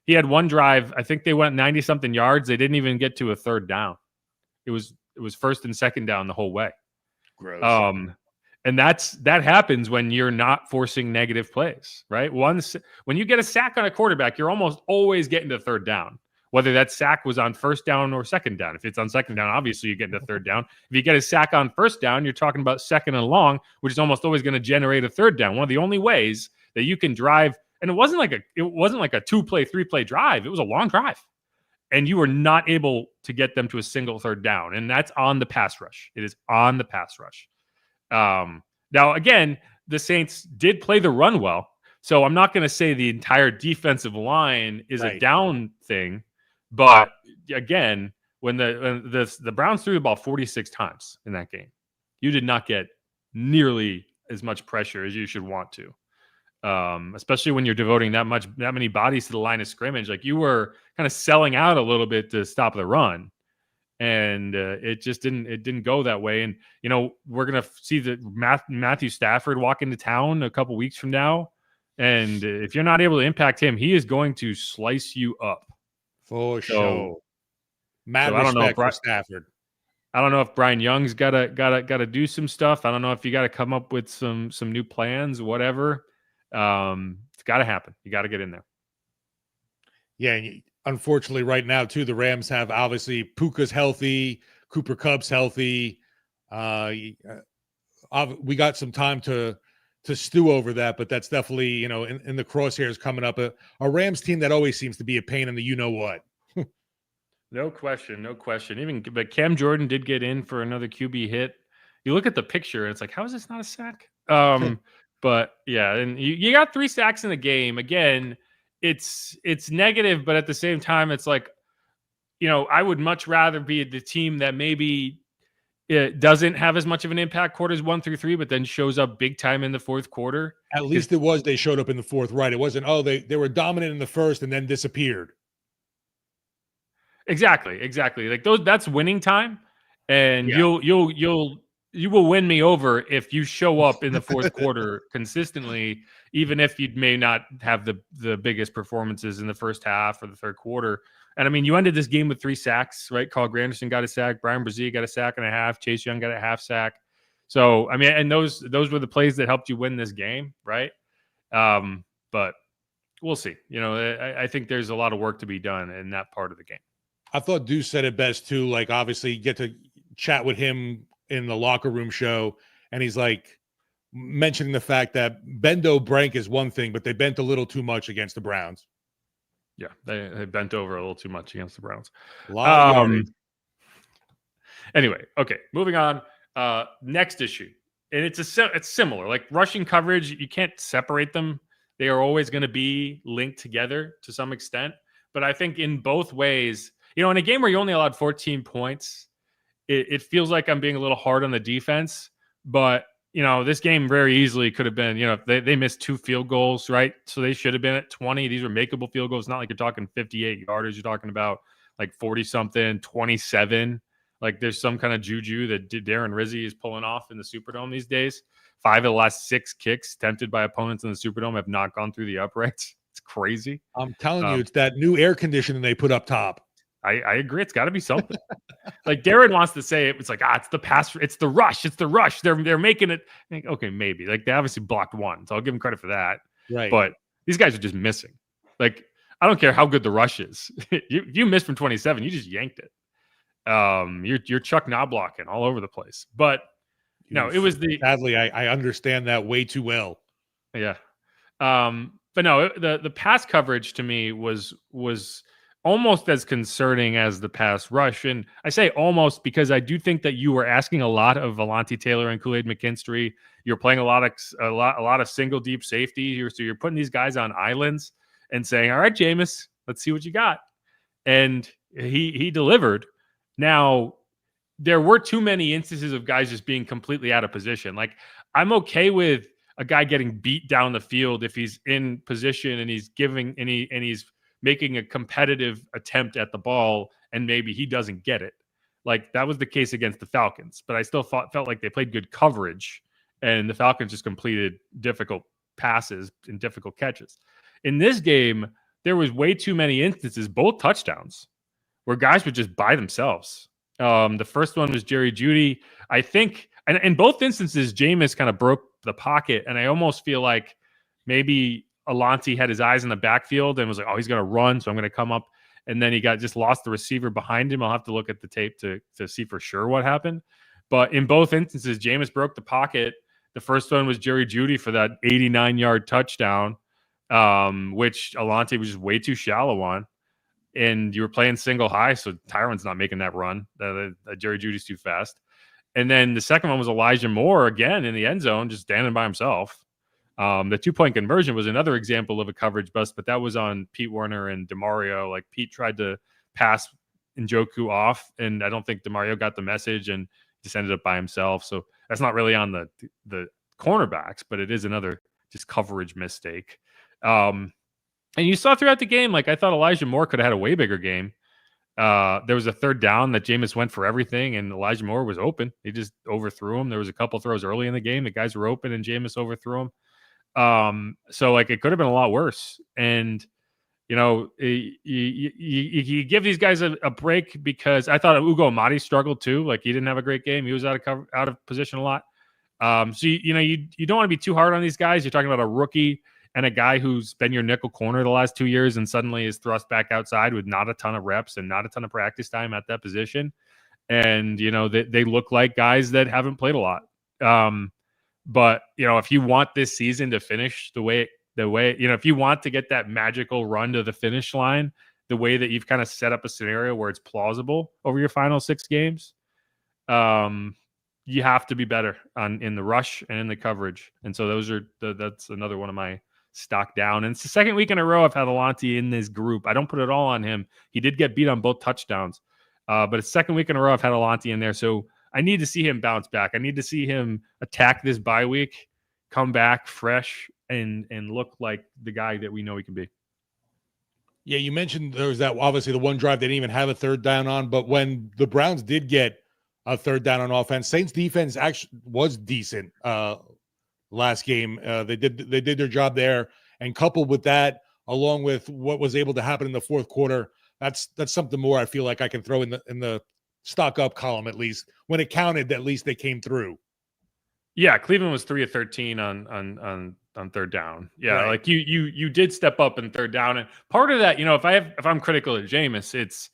He had one drive. I think they went 90 something yards. They didn't even get to a third down. It was first and second down the whole way. Gross. And that happens when you're not forcing negative plays, right? When you get a sack on a quarterback, you're almost always getting to third down. Whether that sack was on first down or second down. If it's on second down, obviously you get into third down. If you get a sack on first down, you're talking about second and long, which is almost always going to generate a third down. One of the only ways that you can drive, and it wasn't like a 2-play, 3-play drive. It was a long drive. And you were not able to get them to a single third down. And that's on the pass rush. It is on the pass rush. Now, again, the Saints did play the run well. So I'm not going to say the entire defensive line is a down thing. But again, when the Browns threw the ball 46 times in that game, you did not get nearly as much pressure as you should want to, especially when you're devoting that many bodies to the line of scrimmage. Like, you were kind of selling out a little bit to stop the run, and it just didn't go that way. And we're gonna see the Matthew Stafford walk into town a couple weeks from now, and if you're not able to impact him, he is going to slice you up. For sure. Mad respect for Stafford. I don't know if Brian Young's gotta do some stuff. I don't know if you got to come up with some new plans, whatever. It's got to happen. You got to get in there. Yeah, and unfortunately, right now too, the Rams have obviously Puka's healthy, Cooper Kupp's healthy. we got some time to stew over that, but that's definitely, you know, in the crosshairs coming up. A Rams team that always seems to be a pain in the you-know-what. No question, no question. But Cam Jordan did get in for another QB hit. You look at the picture, and it's like, how is this not a sack? But yeah, and you got 3 sacks in the game. Again, it's negative, but at the same time, it's like, you know, I would much rather be the team that maybe it doesn't have as much of an impact quarters 1 through 3, but then shows up big time in the fourth quarter. At least they showed up in the fourth, right? It wasn't, they were dominant in the first and then disappeared. Exactly. Like that's winning time, and you will win me over if you show up in the fourth quarter consistently, even if you may not have the biggest performances in the first half or the third quarter. And I mean, you ended this game with 3 sacks, right? Carl Granderson got a sack, Brian Brzee got a sack and a half, Chase Young got a half sack. So I mean, and those were the plays that helped you win this game, right? But we'll see. You know, I think there's a lot of work to be done in that part of the game. I thought Deuce said it best too. Like, obviously, you get to chat with him in the locker room show, and he's like mentioning the fact that bendo brank is one thing, but they bent a little too much against the Browns. Yeah, they bent over a little too much against the Browns. Anyway, okay, moving on. Next issue, and it's similar. Like rushing coverage, you can't separate them. They are always going to be linked together to some extent. But I think in both ways, you know, in a game where you only allowed 14 points, it feels like I'm being a little hard on the defense. But, you know, this game very easily could have been, you know, they missed 2 field goals, right? So they should have been at 20. These are makeable field goals. Not like you're talking 58 yarders. You're talking about like 40-something, 27. Like there's some kind of juju that Darren Rizzi is pulling off in the Superdome these days. 5 of the last 6 kicks attempted by opponents in the Superdome have not gone through the uprights. It's crazy. I'm telling you, it's that new air conditioning they put up top. I agree. It's got to be something. Like Darren wants to say it. It's like, it's the pass. It's the rush. It's the rush. They're making it. Okay, maybe. Like they obviously blocked 1, so I'll give them credit for that. Right. But these guys are just missing. Like I don't care how good the rush is. you missed from 27. You just yanked it. You're Chuck Knobblocking all over the place. But no, it was sadly I understand that way too well. Yeah. But no, the pass coverage to me was almost as concerning as the pass rush. And I say almost because I do think that you were asking a lot of Volontae Taylor and Kool-Aid McKinstry. You're playing a lot of single deep safety. So you're putting these guys on islands and saying, all right, Jameis, let's see what you got. And he delivered. Now, there were too many instances of guys just being completely out of position. Like I'm okay with a guy getting beat down the field if he's in position and he's he's making a competitive attempt at the ball and maybe he doesn't get it. Like that was the case against the Falcons, but I still felt like they played good coverage and the Falcons just completed difficult passes and difficult catches. In this game, there was way too many instances, both touchdowns, where guys were just by themselves. The first one was Jerry Jeudy. I think, and in both instances, Jameis kind of broke the pocket, and I almost feel like maybe Alontae had his eyes in the backfield and was like, oh, he's going to run, so I'm going to come up. And then he just lost the receiver behind him. I'll have to look at the tape to see for sure what happened. But in both instances, Jameis broke the pocket. The first one was Jerry Jeudy for that 89-yard touchdown, which Alontae was just way too shallow on. And you were playing single high, so Tyron's not making that run. Jerry Jeudy's too fast. And then the second one was Elijah Moore, again, in the end zone, just standing by himself. The 2-point conversion was another example of a coverage bust, but that was on Pete Werner and DeMario. Like Pete tried to pass Njoku off, and I don't think DeMario got the message and just ended up by himself. So that's not really on the cornerbacks, but it is another just coverage mistake. And you saw throughout the game, like I thought Elijah Moore could have had a way bigger game. There was a third down that Jameis went for everything, and Elijah Moore was open. He just overthrew him. There was a couple throws early in the game. The guys were open, and Jameis overthrew him. So like it could have been a lot worse. And you know, you give these guys a break because I thought Ugo Amadi struggled too. Like he didn't have a great game. He was out of position a lot. So you don't want to be too hard on these guys. You're talking about a rookie and a guy who's been your nickel corner the last 2 years and suddenly is thrust back outside with not a ton of reps and not a ton of practice time at that position. And, you know, they look like guys that haven't played a lot. But, if you want this season to finish the way, if you want to get that magical run to the finish line, the way that you've kind of set up a scenario where it's plausible over your final 6 games, you have to be better in the rush and in the coverage. And so that's another one of my stock down. And it's the second week in a row I've had Alontae in this group. I don't put it all on him. He did get beat on both touchdowns. But it's second week in a row I've had Alontae in there. So I need to see him bounce back. I need to see him attack this bye week, come back fresh, and look like the guy that we know he can be. Yeah, you mentioned there was that, obviously, the one drive they didn't even have a third down on. But when the Browns did get a third down on offense, Saints defense actually was decent last game. They did their job there. And coupled with that, along with what was able to happen in the fourth quarter, that's something more I feel like I can throw in the stock up column. At least when it counted, at least they came through. Yeah, Cleveland was 3 of 13 on third down. Yeah, right. Like you did step up in third down, and part of that, if I'm critical of Jameis, it's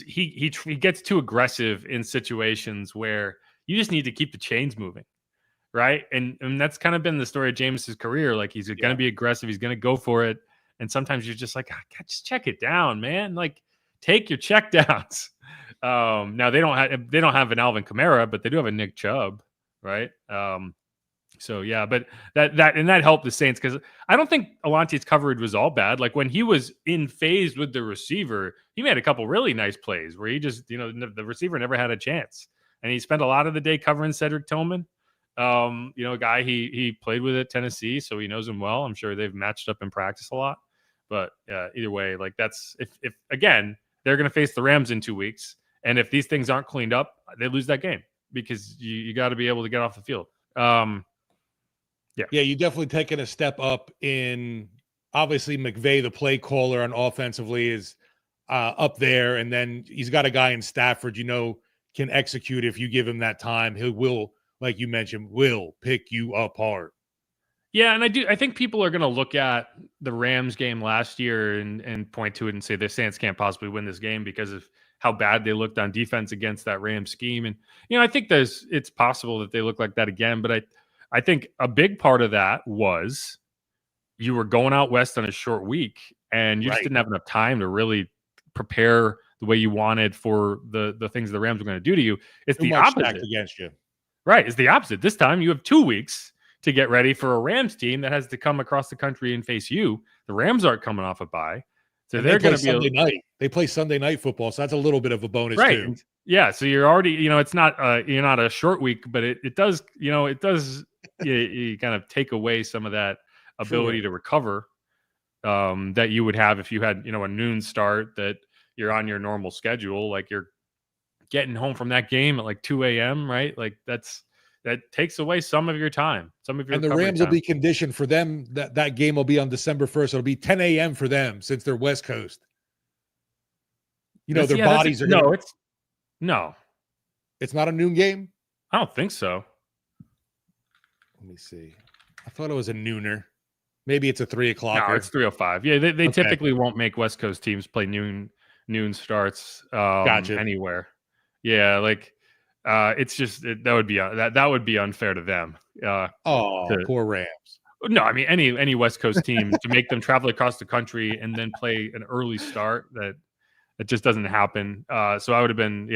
he gets too aggressive in situations where you just need to keep the chains moving, right? And that's kind of been the story of Jameis's career. Like, he's going to be aggressive, he's going to go for it, and sometimes you're just like, just check it down, man. Like, take your check downs. Now they don't have an Alvin Kamara, but they do have a Nick Chubb, right? So yeah, but that helped the Saints, because I don't think Alontae's coverage was all bad. Like, when he was in phase with the receiver, he made a couple really nice plays where he just, the receiver never had a chance, and he spent a lot of the day covering Cedric Tillman. A guy he played with at Tennessee, so he knows him well. I'm sure they've matched up in practice a lot. But either way, like, that's if again they're going to face the Rams in 2 weeks, and if these things aren't cleaned up, they lose that game, because you got to be able to get off the field. Yeah, you definitely taken a step up in, obviously, McVay, the play caller on offensively, is up there, and then he's got a guy in Stafford, can execute if you give him that time. He will, like you mentioned, will pick you apart. Yeah, and I think people are going to look at the Rams game last year and point to it and say the Saints can't possibly win this game because of how bad they looked on defense against that Rams scheme. And, I think it's possible that they look like that again, but I think a big part of that was you were going out west on a short week, and you just didn't have enough time to really prepare the way you wanted for the things the Rams were going to do to you. It's the opposite against you. Right. It's the opposite. This time you have 2 weeks to get ready for a Rams team that has to come across the country and face you. The Rams aren't coming off a bye. So they're going to be Sunday night. They play Sunday night football, so that's a little bit of a bonus too. Yeah, so you're already, it's not you're not a short week, but it does, you kind of take away some of that ability to recover that you would have if you had, a noon start that you're on your normal schedule, like you're getting home from that game at like 2 a.m., right? Like that takes away some of your time, some of your. And the Rams will be conditioned for them that game will be on December 1st. It'll be 10 a.m. for them since they're West Coast. Their bodies are no. It's not a noon game? I don't think so. Let me see. I thought it was a nooner. Maybe it's a 3 o'clock. No, it's 3:05. Yeah, they typically won't make West Coast teams play noon starts Gotcha. anywhere. Yeah, like it's just that would be unfair to them. Poor Rams. No, I mean any West Coast team to make them travel across the country and then play an early start, that just doesn't happen. So I would have been,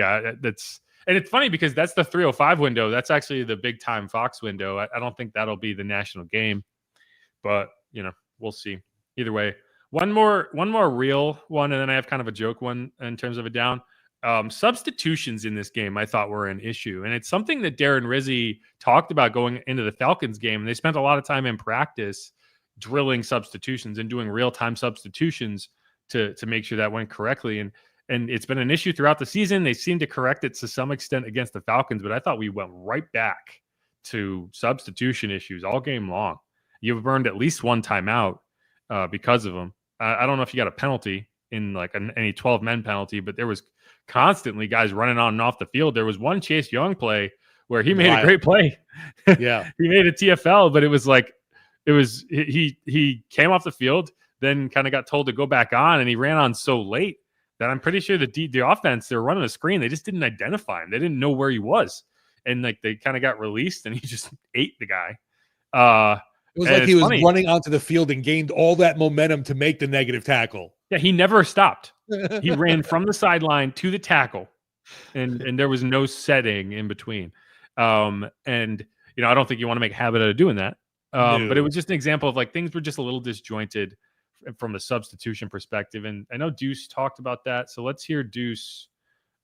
that's, and it's funny because that's the 3:05 window. That's actually the big time Fox window. I don't think that'll be the national game, but we'll see. Either way, one more real one, and then I have kind of a joke one in terms of a down. Substitutions in this game I thought were an issue, and it's something that Darren Rizzi talked about going into the Falcons game. They spent a lot of time in practice drilling substitutions and doing real-time substitutions to make sure that went correctly, and it's been an issue throughout the season. They seem to correct it to some extent against the Falcons, but I thought we went right back to substitution issues all game long. You've earned at least one timeout because of them. I don't know if you got a penalty in like any 12-men penalty, but there was constantly guys running on and off the field. There was one Chase Young play where he made a great play. Yeah. He made a TFL, but he came off the field, then kind of got told to go back on, and he ran on so late that I'm pretty sure the offense, they were running a screen. They just didn't identify him. They didn't know where he was. and like they kind of got released, and he just ate the guy. It was and like he it's was funny. running onto the field and gained all that momentum to make the negative tackle. Yeah, he never stopped. He ran from the sideline to the tackle, and there was no setting in between. And I don't think you want to make a habit out of doing that. But it was just an example of like things were just a little disjointed from a substitution perspective. And I know Deuce talked about that, so let's hear Deuce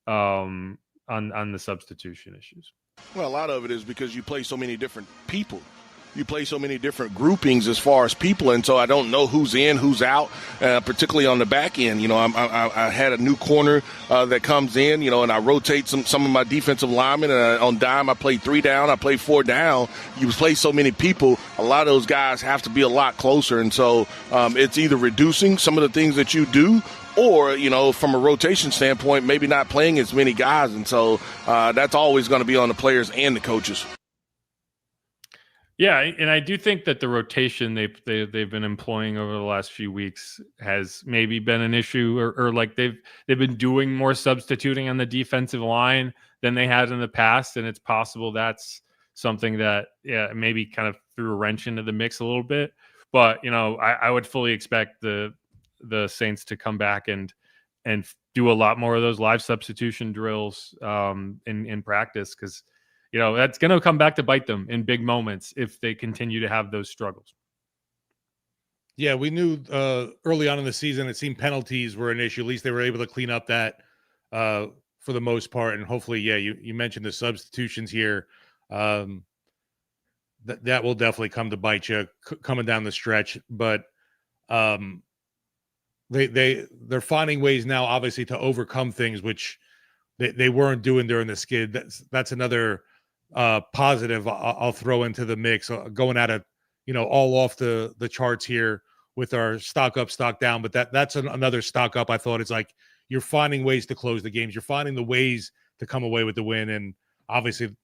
on the substitution issues. Well, a lot of it is because you play so many different people. You play so many different groupings as far as people, and so I don't know who's in, who's out, particularly on the back end. I had a new corner that comes in, and I rotate some of my defensive linemen. On dime, I play 3 down, I play 4 down. You play so many people, a lot of those guys have to be a lot closer, and so it's either reducing some of the things that you do, or, from a rotation standpoint, maybe not playing as many guys, and so that's always going to be on the players and the coaches. Yeah, and I do think that the rotation they've been employing over the last few weeks has maybe been an issue, or like they've been doing more substituting on the defensive line than they had in the past, and it's possible that's something that maybe kind of threw a wrench into the mix a little bit. But I would fully expect the Saints to come back and do a lot more of those live substitution drills in practice, because that's going to come back to bite them in big moments if they continue to have those struggles. Yeah, we knew early on in the season it seemed penalties were an issue. At least they were able to clean up that for the most part. And hopefully, you mentioned the substitutions here. That will definitely come to bite you coming down the stretch. But they're finding ways now, obviously, to overcome things which they weren't doing during the skid. That's another positive I'll throw into the mix, going at it, all off the charts here with our stock up, stock down. But that's another stock up. I thought it's like you're finding ways to close the games. You're finding the ways to come away with the win. And obviously,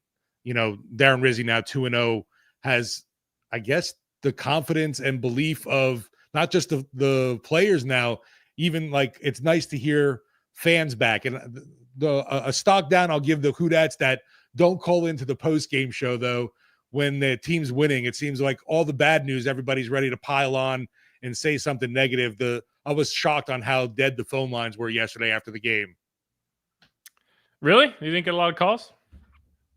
Darren Rizzi now 2-0 has, I guess, the confidence and belief of not just the players now, even like it's nice to hear fans back. And a stock down, I'll give the Houdats that don't call into the post-game show, though, when the team's winning. It seems like all the bad news, everybody's ready to pile on and say something negative. I was shocked on how dead the phone lines were yesterday after the game. Really? You didn't get a lot of calls?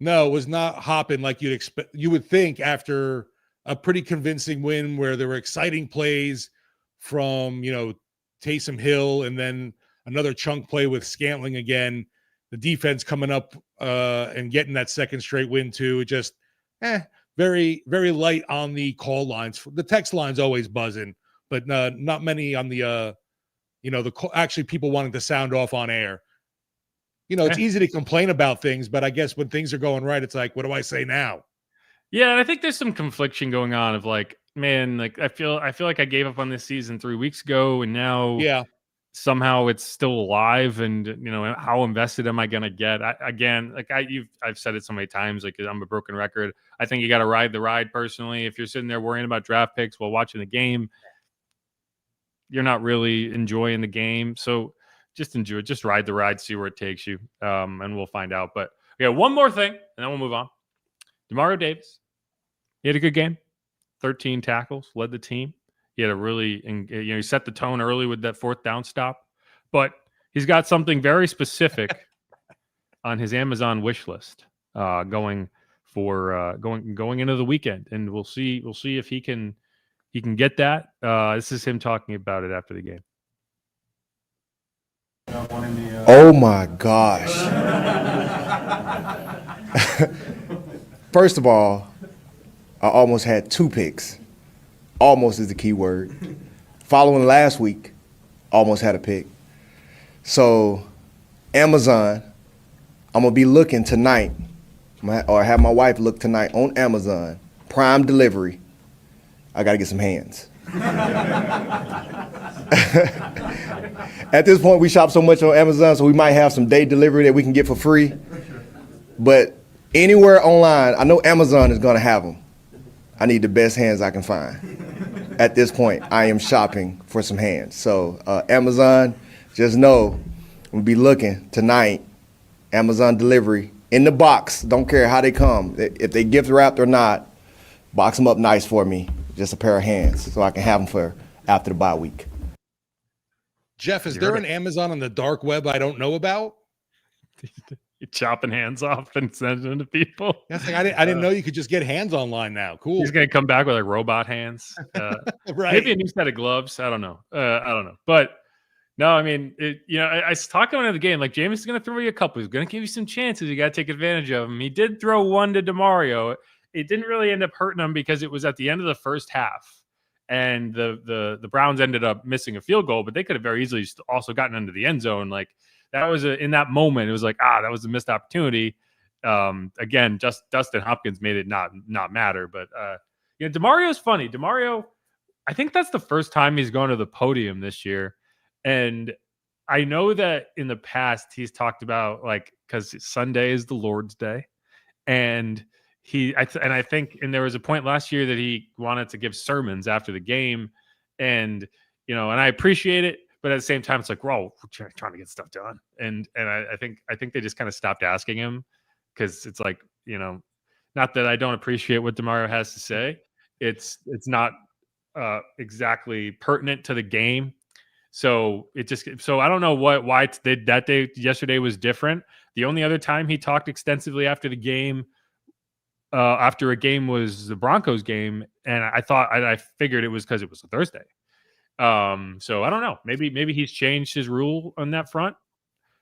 No, it was not hopping like you'd expect. You would think after a pretty convincing win where there were exciting plays from, Taysom Hill, and then another chunk play with Scantling again, the defense coming up and getting that second straight win too. It just very, very light on the call lines. The text line's always buzzing, but not many on the actually people wanting to sound off on air. It's easy to complain about things, but I guess when things are going right, it's like, what do I say now? Yeah, and I think there's some confliction going on of like, man, like I feel like I gave up on this season 3 weeks ago, and now somehow it's still alive, and how invested am I going to get? I've said it so many times, like I'm a broken record. I think you got to ride the ride personally. If you're sitting there worrying about draft picks while watching the game, you're not really enjoying the game. So just enjoy it, just ride the ride, see where it takes you, and we'll find out. But one more thing, and then we'll move on. Demario Davis, he had a good game, 13 tackles, led the team. He had a really, he set the tone early with that 4th down stop, but he's got something very specific on his Amazon wish list going into the weekend, and we'll see if he can get that. This is him talking about it after the game. Oh my gosh! First of all, I almost had 2 picks. Almost is the key word. Following last week, almost had a pick. So, Amazon, I'm going to be looking tonight, or have my wife look tonight on Amazon, Prime Delivery. I got to get some hands. At this point, we shop so much on Amazon, so we might have some day delivery that we can get for free. But anywhere online, I know Amazon is going to have them. I need the best hands I can find. At this point, I am shopping for some hands. So Amazon, just know we'll be looking tonight, Amazon delivery in the box. Don't care how they come. If they gift wrapped or not, box them up nice for me. Just a pair of hands so I can have them for after the bye week. Jeff, is there an Amazon on the dark web I don't know about? You're chopping hands off and sending them to people. That's like I didn't know you could just get hands online now. Cool. He's gonna come back with like robot hands. Right. Maybe a new set of gloves. I don't know. But no, I mean, I was talking about the game. Like Jameis is gonna throw you a couple. He's gonna give you some chances. You got to take advantage of them. He did throw one to DeMario. It didn't really end up hurting him because it was at the end of the first half, and the Browns ended up missing a field goal. But they could have very easily also gotten into the end zone. Like that was in that moment. It was like that was a missed opportunity. Again, just Dustin Hopkins made it not matter. But DeMario's funny. DeMario, I think that's the first time he's going to the podium this year, and I know that in the past he's talked about like because Sunday is the Lord's Day, and I think there was a point last year that he wanted to give sermons after the game, and and I appreciate it, but at the same time, it's like, we're trying to get stuff done, and I think they just kind of stopped asking him because it's like not that I don't appreciate what DeMario has to say, it's not exactly pertinent to the game, so I don't know why that day yesterday was different. The only other time he talked extensively after the game. After a game was the Broncos game, and I figured it was because it was a Thursday. So I don't know. Maybe he's changed his rule on that front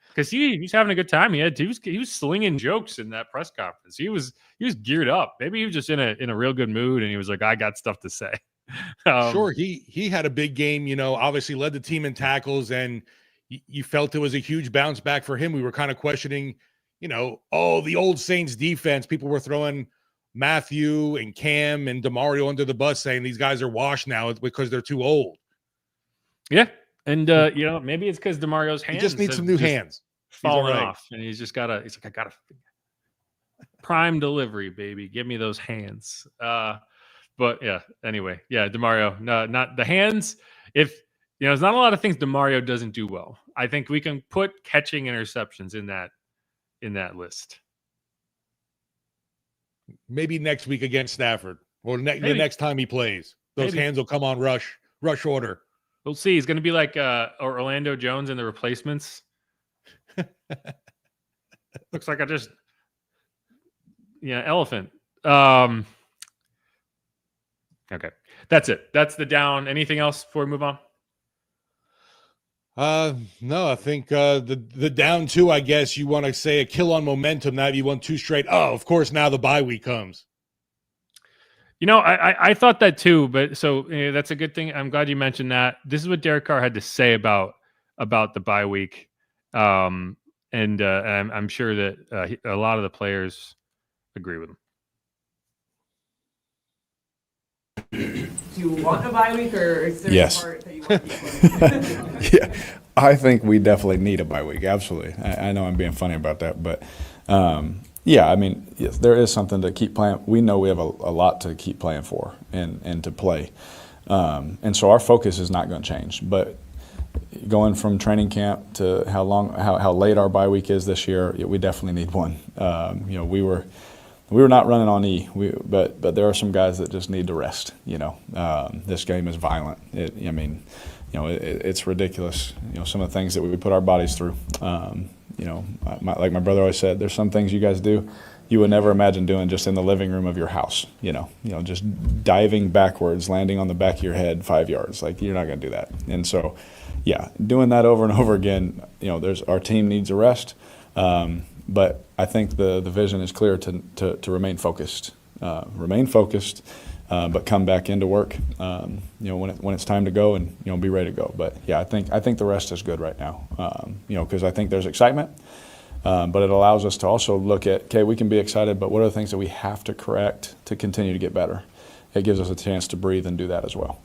because he's having a good time. He was slinging jokes in that press conference. He was geared up. Maybe he was just in a real good mood, and he was like, I got stuff to say. Sure, he had a big game. Obviously led the team in tackles, and you felt it was a huge bounce back for him. We were kind of questioning, the old Saints defense. People were throwing Matthew and Cam and DeMario under the bus, saying these guys are washed now because they're too old. Yeah, and maybe it's because DeMario's hands he just needs some new hands falling off, and he's like, I gotta prime delivery, baby. Give me those hands. But yeah, anyway, yeah, DeMario, no, not the hands. If there's not a lot of things DeMario doesn't do well. I think we can put catching interceptions in that list. Maybe next week against Stafford or the next time he plays. Those hands will come on rush order. We'll see. He's going to be like Orlando Jones in The Replacements. Looks like elephant. Okay. That's it. That's the down. Anything else before we move on? No, I think the down two, I guess you want to say a kill on momentum. Now you won two straight. Oh, of course, now the bye week comes. I thought that too, but so that's a good thing. I'm glad you mentioned that. This is what Derek Carr had to say about the bye week. And I'm sure that a lot of the players agree with him. Do you want a bye week, or is there Yes. a part that you want to keep? Yeah, I think we definitely need a bye week. Absolutely. I know I'm being funny about that, but yeah, I mean, yes, there is something to keep playing. We know we have a lot to keep playing for and to play. And so our focus is not going to change. But going from training camp to how late our bye week is this year, we definitely need one. We were not running on E, but there are some guys that just need to rest. This game is violent. It's ridiculous. Some of the things that we put our bodies through. Like my brother always said, there's some things you guys do you would never imagine doing just in the living room of your house. Just diving backwards, landing on the back of your head 5 yards. Like, you're not going to do that. And so, yeah, doing that over and over again. Our team needs a rest. But I think the vision is clear to remain focused. But come back into work, when it's time to go and, be ready to go. But yeah, I think the rest is good right now, because I think there's excitement, but it allows us to also look at, okay, we can be excited, but what are the things that we have to correct to continue to get better? It gives us a chance to breathe and do that as well.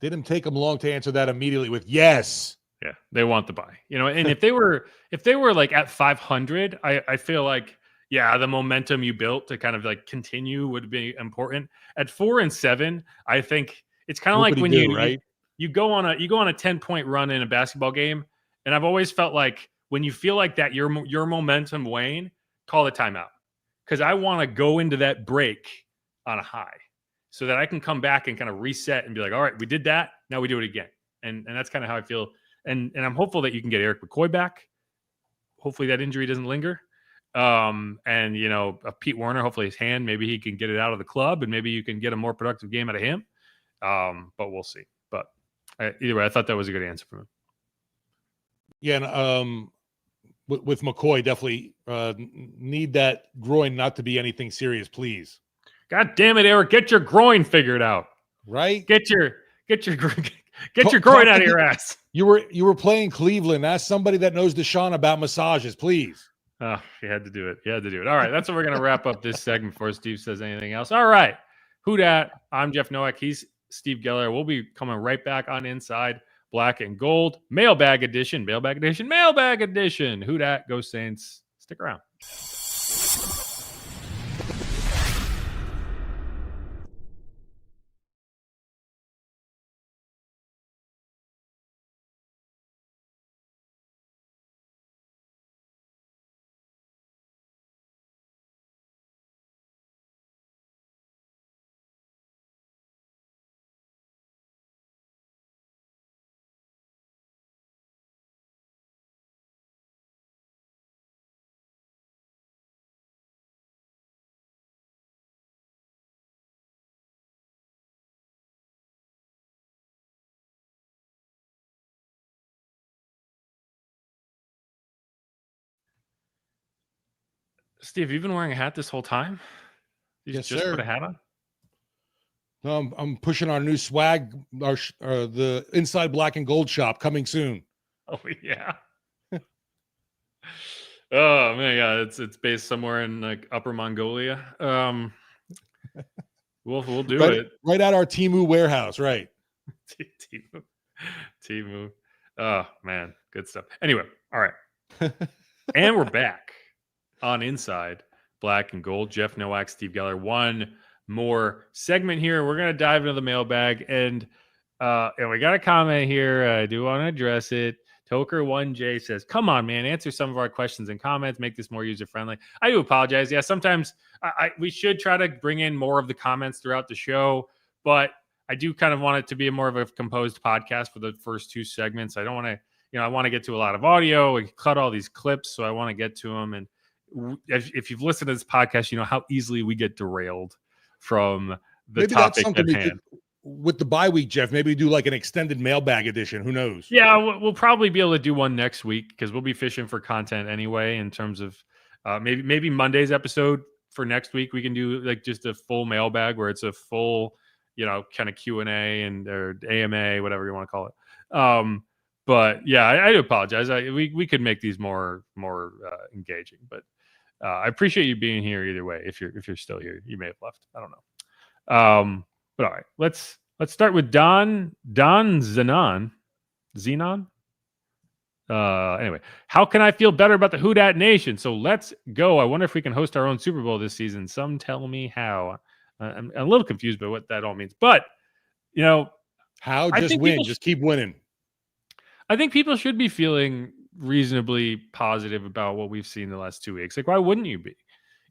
Didn't take them long to answer that immediately with yes. Yeah, they want the bye. And if they were like at 500, I feel like, yeah, the momentum you built to kind of like continue would be important. At 4-7, I think it's kind of like when you go on a 10-point run in a basketball game, and I've always felt like when you feel like that your momentum wane, call the timeout because I want to go into that break on a high so that I can come back and kind of reset and be like, all right, we did that. Now we do it again. And that's kind of how I feel. And I'm hopeful that you can get Eric McCoy back. Hopefully that injury doesn't linger. And, you know, Pete Werner, hopefully his hand, maybe he can get it out of the club and maybe you can get a more productive game out of him. But we'll see. But either way, I thought that was a good answer from him. Yeah, and with McCoy, definitely need that groin not to be anything serious, please. God damn it, Eric! Get your groin figured out. Right? Get your groin out of your ass. You were playing Cleveland. Ask somebody that knows Deshaun about massages, please. Oh, you had to do it. All right, that's what we're gonna wrap up this segment before Steve says anything else. All right, who dat? I'm Jeff Nowak. He's Steve Geller. We'll be coming right back on Inside Black and Gold, Mailbag Edition. Who dat? Go Saints. Stick around. Steve, you've been wearing a hat this whole time? Yes, just sir. Put a hat on? No, I'm pushing our new swag, the Inside Black and Gold shop coming soon. Oh yeah. Oh man, yeah, it's based somewhere in like Upper Mongolia. We'll do it right at our Temu warehouse, right? Temu. Oh man, good stuff. Anyway, all right, and we're back on Inside Black and Gold. Jeff Nowak, Steve Geller. One more segment here. We're gonna dive into the mailbag, and we got a comment here. I do want to address it. Toker1J says, "Come on, man, answer some of our questions and comments. Make this more user friendly." I do apologize. Yeah, sometimes we should try to bring in more of the comments throughout the show, but I do kind of want it to be more of a composed podcast for the first two segments. I don't want to, I want to get to a lot of audio. We cut all these clips, so I want to get to them. And if you've listened to this podcast, you know how easily we get derailed from the Maybe topic at hand. With the bye week, Jeff, maybe do like an extended mailbag edition. Who knows? Yeah, we'll probably be able to do one next week because we'll be fishing for content anyway. In terms of maybe Monday's episode for next week, we can do like just a full mailbag where it's a full, kind of Q&A and or AMA, whatever you want to call it. But yeah, I do apologize. We could make these more engaging, but I appreciate you being here either way. If you're still here, you may have left. I don't know. But all right, let's start with Don Zenon. Anyway, how can I feel better about the Who Dat Nation? So let's go. I wonder if we can host our own Super Bowl this season. Some tell me how. I'm a little confused by what that all means, but how? Just win. Just keep winning. I think people should be feeling reasonably positive about what we've seen the last 2 weeks. Like, why wouldn't you be?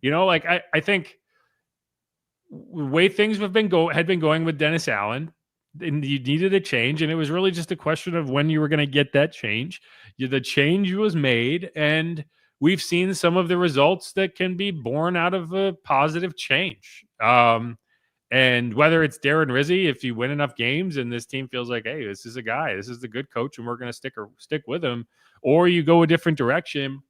I think the way things had been going with Dennis Allen, and you needed a change, and it was really just a question of when you were going to get that change. The change was made, and we've seen some of the results that can be born out of a positive change. And whether it's Darren Rizzi, if you win enough games and this team feels like, hey, this is a guy, this is the good coach, and we're going to stick with him, or you go a different direction.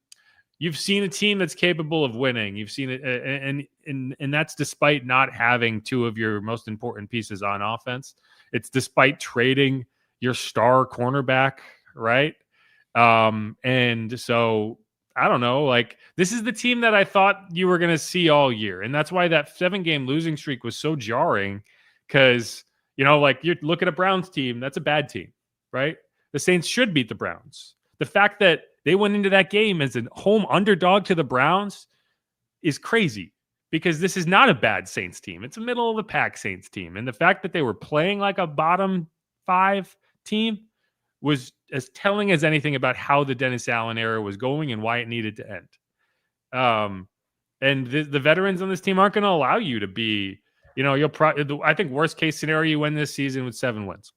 You've seen a team that's capable of winning. You've seen it, and that's despite not having two of your most important pieces on offense. It's despite trading your star cornerback, right? And so I don't know. Like, this is the team that I thought you were going to see all year, and that's why that 7-game losing streak was so jarring. Because you look at a Browns team, that's a bad team, right? The Saints should beat the Browns. The fact that they went into that game as a home underdog to the Browns is crazy because this is not a bad Saints team. It's a middle of the pack Saints team. And the fact that they were playing like a bottom 5 team was as telling as anything about how the Dennis Allen era was going and why it needed to end. And the veterans on this team aren't going to allow you to be, I think worst case scenario, you win this season with 7 wins.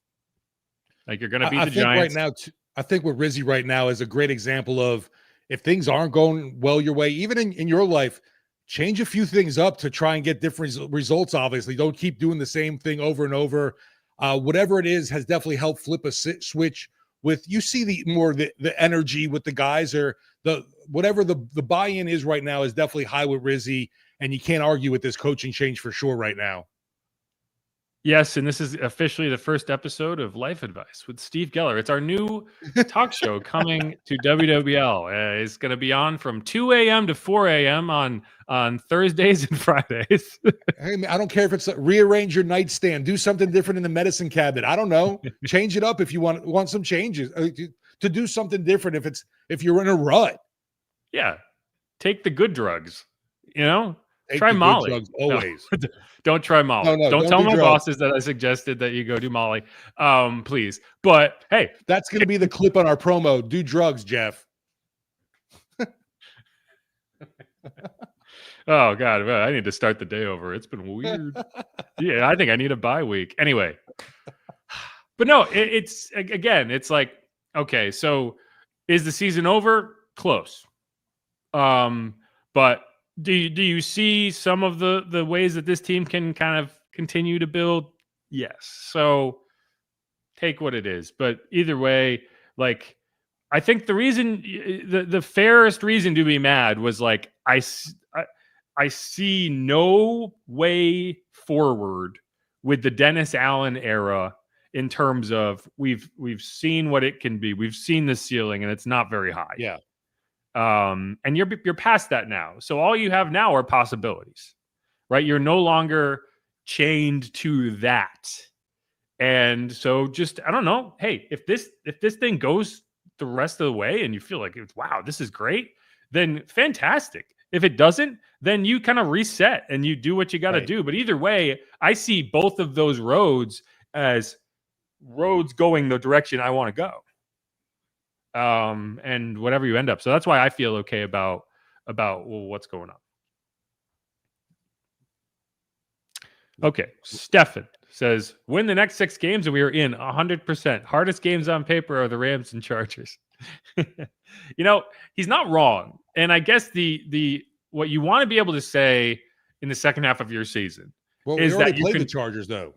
Like you're going to beat the Giants. Right now, I think with Rizzy right now is a great example of if things aren't going well your way, even in your life, change a few things up to try and get different results. Obviously, don't keep doing the same thing over and over. Whatever it is has definitely helped flip a switch with, you see the energy with the guys, or whatever the buy-in is right now is definitely high with Rizzy, and you can't argue with this coaching change for sure right now. Yes, and this is officially the first episode of Life Advice with Steve Geller. It's our new talk show coming to WWL. It's going to be on from 2 a.m. to 4 a.m. on Thursdays and Fridays. Hey, man, I don't care if it's rearrange your nightstand, do something different in the medicine cabinet. I don't know. Change it up if you want some changes to do something different if you're in a rut. Yeah, take the good drugs. Take try the Molly. drugs always. No, don't try Molly. No, don't tell do my drugs. bosses that I suggested that you go do Molly. Please. But hey, that's going to be the clip on our promo. Do drugs, Jeff. Oh God, well, I need to start the day over. It's been weird. Yeah, I think I need a bye week. Anyway, but no, it's like, okay, so is the season over? Close. But do you see some of the ways that this team can kind of continue to build? Yes. So take what it is. But either way, like, I think the reason, the fairest reason to be mad was like, I see no way forward with the Dennis Allen era in terms of we've seen what it can be. We've seen the ceiling and it's not very high. Yeah. And you're past that now. So all you have now are possibilities, right? You're no longer chained to that. And so just, I don't know. Hey, if this thing goes the rest of the way and you feel like, wow, this is great, then fantastic. If it doesn't, then you kind of reset and you do what you got to do. But either way, I see both of those roads as roads going the direction I want to go. And whatever you end up. So that's why I feel okay about what's going on. Okay. Stefan says, win the next 6 games and we are in 100%. Hardest games on paper are the Rams and Chargers. He's not wrong. And I guess the what you want to be able to say in the second half of your season is that you played the Chargers though.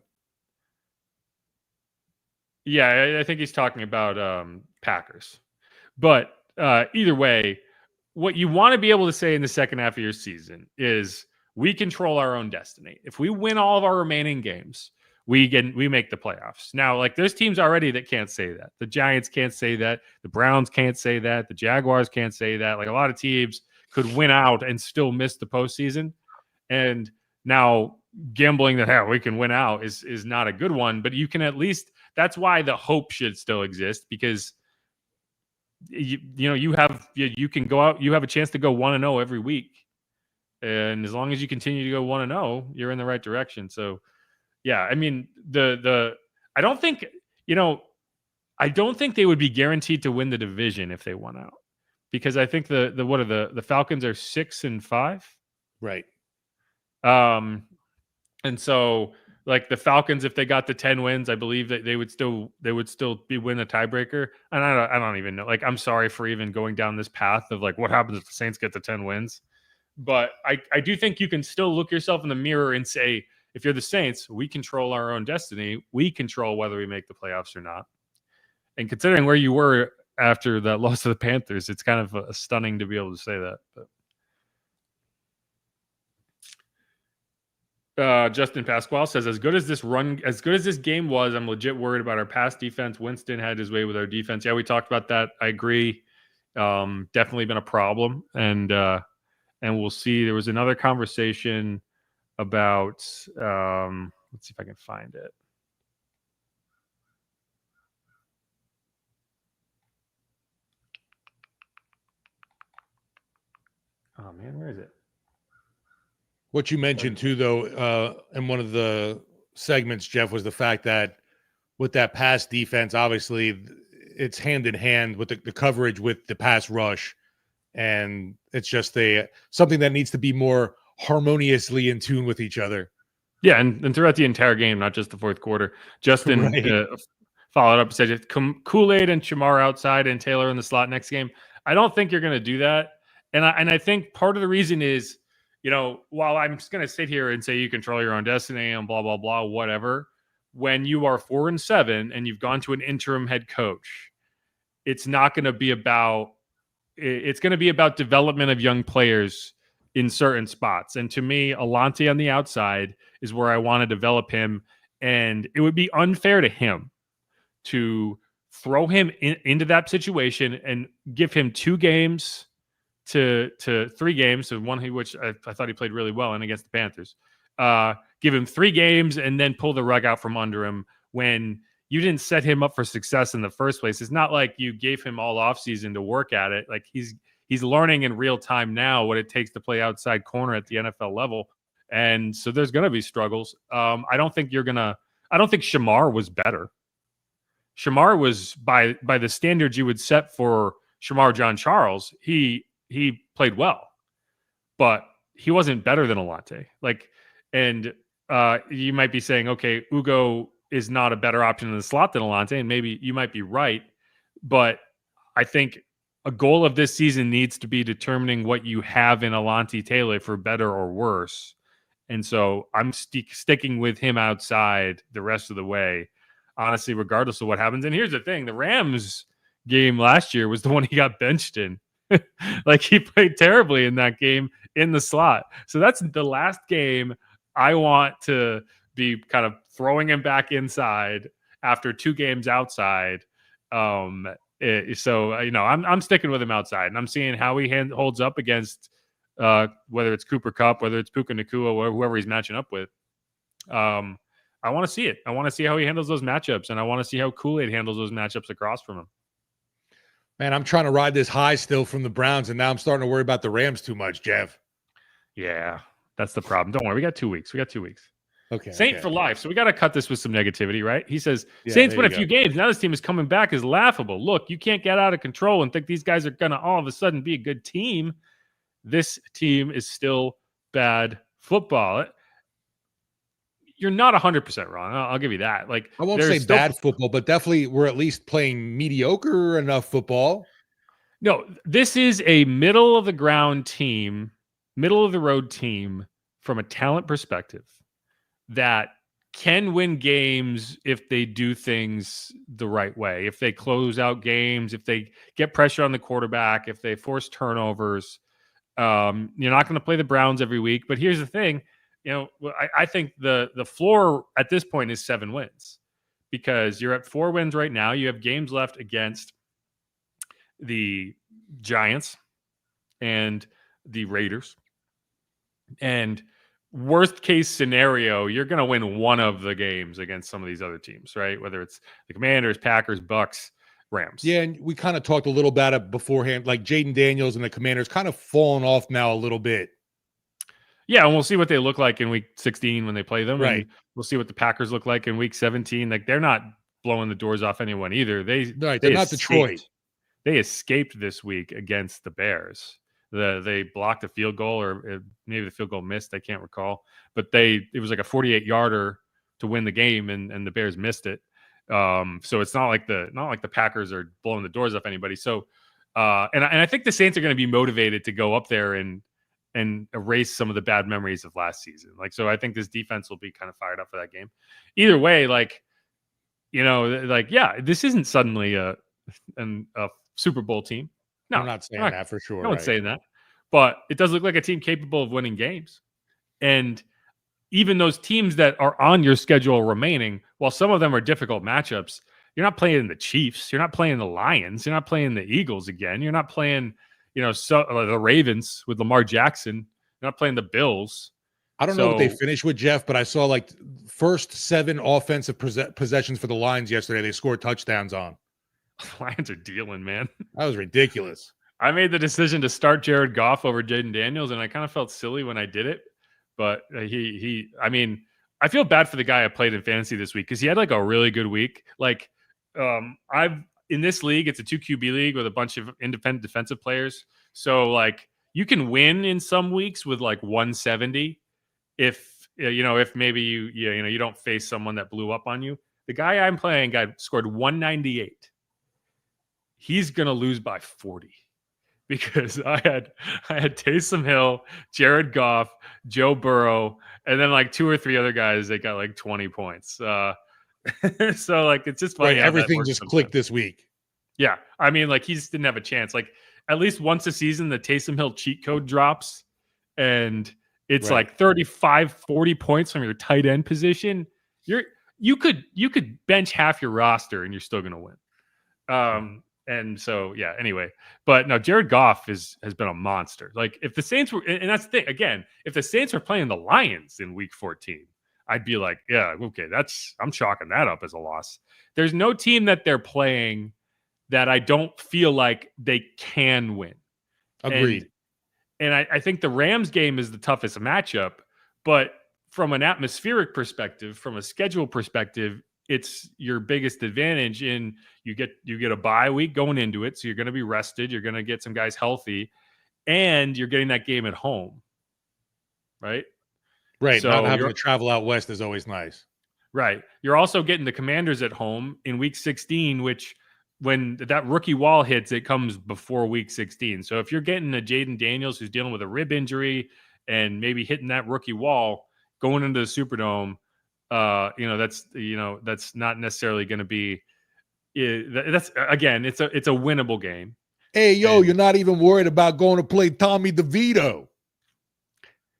Yeah, I think he's talking about Packers. But either way, what you want to be able to say in the second half of your season is we control our own destiny. If we win all of our remaining games, we make the playoffs. Now, like, there's teams already that can't say that. The Giants can't say that. The Browns can't say that. The Jaguars can't say that. Like, a lot of teams could win out and still miss the postseason. And now gambling that, hey, we can win out is not a good one. But you can at least, that's why the hope should still exist, because you can go out, you have a chance to go 1-0 every week. And as long as you continue to go 1-0, you're in the right direction. So, yeah, I mean, I don't think they would be guaranteed to win the division if they won out, because I think the Falcons are 6-5, right? And so, like, the Falcons, if they got to 10 wins, I believe that they would still win a tiebreaker. And I don't even know. Like, I'm sorry for even going down this path of like what happens if the Saints get to 10 wins. But I do think you can still look yourself in the mirror and say, if you're the Saints, we control our own destiny. We control whether we make the playoffs or not. And considering where you were after that loss to the Panthers, it's kind of stunning to be able to say that. But Justin Pasquale says, as good as this game was, I'm legit worried about our pass defense. Winston had his way with our defense. Yeah, we talked about that. I agree. Definitely been a problem. And we'll see. There was another conversation about, let's see if I can find it. Oh man, where is it? What you mentioned too, though, in one of the segments, Jeff, was the fact that with that pass defense, obviously it's hand in hand with the coverage with the pass rush. and it's just something that needs to be more harmoniously in tune with each other. Yeah, and throughout the entire game, not just the fourth quarter. Justin Right. followed up and said, Kool-Aid and Shamar outside and Taylor in the slot next game. I don't think you're going to do that. And I think part of the reason is, while I'm just going to sit here and say you control your own destiny and blah, blah, blah, whatever, when you are 4-7 and you've gone to an interim head coach, it's not going to be about – it's going to be about development of young players in certain spots. And to me, Alante on the outside is where I want to develop him. And it would be unfair to him to throw him into that situation and give him 2 games to 3 games. So one which I thought he played really well in against the Panthers. Give him 3 games and then pull the rug out from under him when you didn't set him up for success in the first place. It's not like you gave him all offseason to work at it. Like he's learning in real time now what it takes to play outside corner at the NFL level. And so there's going to be struggles. I don't think Shamar was better. Shamar was by the standards you would set for Shamar John Charles. He played well, but he wasn't better than Alante. And you might be saying, okay, Ugo is not a better option in the slot than Alante, and maybe you might be right. But I think a goal of this season needs to be determining what you have in Alante Taylor for better or worse. And so I'm sticking with him outside the rest of the way, honestly, regardless of what happens. And here's the thing. The Rams game last year was the one he got benched in. He played terribly in that game in the slot. So that's the last game I want to be kind of throwing him back inside after 2 games outside. I'm sticking with him outside, and I'm seeing how he holds up against whether it's Cooper Kupp, whether it's Puka Nacua, or whoever he's matching up with. I want to see it. I want to see how he handles those matchups, and I want to see how Kool-Aid handles those matchups across from him. Man, I'm trying to ride this high still from the Browns, and now I'm starting to worry about the Rams too much, Jeff. Yeah, that's the problem. Don't worry. We got 2 weeks. Okay. Saint for life. So we got to cut this with some negativity, right? He says, Saints win a few games. Now this team is coming back is laughable. Look, you can't get out of control and think these guys are going to all of a sudden be a good team. This team is still bad football. You're not 100% wrong. I'll give you that. I won't say bad football, but definitely we're at least playing mediocre enough football. No, this is a middle of the road team from a talent perspective that can win games if they do things the right way. If they close out games, if they get pressure on the quarterback, if they force turnovers. You're not going to play the Browns every week. But here's the thing. I think the floor at this point is 7 wins because you're at 4 wins right now. You have games left against the Giants and the Raiders. And worst case scenario, you're going to win one of the games against some of these other teams, right? Whether it's the Commanders, Packers, Bucks, Rams. Yeah, and we kind of talked a little about it beforehand. Like Jaden Daniels and the Commanders kind of falling off now a little bit. Yeah, and we'll see what they look like in week 16 when they play them. Right. And we'll see what the Packers look like in week 17. They're not blowing the doors off anyone either. They're not Detroit. They escaped this week against the Bears. They blocked a field goal, or maybe the field goal missed. I can't recall. But it was like a 48-yarder to win the game, and the Bears missed it. So it's not like the Packers are blowing the doors off anybody. So and I think the Saints are going to be motivated to go up there and erase some of the bad memories of last season. So I think this defense will be kind of fired up for that game. Either way, this isn't suddenly a Super Bowl team. No, I'm not saying that for sure. No one's saying that. But it does look like a team capable of winning games. And even those teams that are on your schedule remaining, while some of them are difficult matchups, you're not playing the Chiefs. You're not playing the Lions. You're not playing the Eagles again. You're not playing, the Ravens with Lamar Jackson. You're not playing the Bills. I don't know what they finished with, Jeff, but I saw first 7 offensive possessions for the Lions yesterday. They scored touchdowns on. The Lions are dealing, man. That was ridiculous. I made the decision to start Jared Goff over Jaden Daniels, and I kind of felt silly when I did it. But I feel bad for the guy I played in fantasy this week because he had a really good week. In this league, it's a 2 QB league with a bunch of independent defensive players. So like you can win in some weeks with like 170 if if maybe you don't face someone that blew up on you. The guy I'm playing scored 198. He's gonna lose by 40 because I had Taysom Hill, Jared Goff, Joe Burrow, and then like 2 or 3 other guys that got like 20 points. So like it's just funny. Right, everything just clicked this week. Yeah, I mean, like he just didn't have a chance. Like at least once a season, the Taysom Hill cheat code drops, and it's like 35, 40 points from your tight end position. You could bench half your roster and you're still going to win. And so yeah. Anyway, but no, Jared Goff has been a monster. Like if the Saints were, and that's the thing again, if the Saints were playing the Lions in Week 14, I'd be like, yeah, okay, I'm chalking that up as a loss. There's no team that they're playing that I don't feel like they can win. Agreed. And I think the Rams game is the toughest matchup, but from an atmospheric perspective, from a schedule perspective, it's your biggest advantage in you get a bye week going into it. So you're going to be rested. You're going to get some guys healthy and you're getting that game at home. Right. Right. So Not having to travel out west is always nice. Right. You're also getting the Commanders at home in week 16, which when that rookie wall hits, it comes before week 16. So if you're getting a Jaden Daniels who's dealing with a rib injury and maybe hitting that rookie wall going into the Superdome, that's not necessarily going to be. That's again, it's a winnable game. Hey, yo, you're not even worried about going to play Tommy DeVito.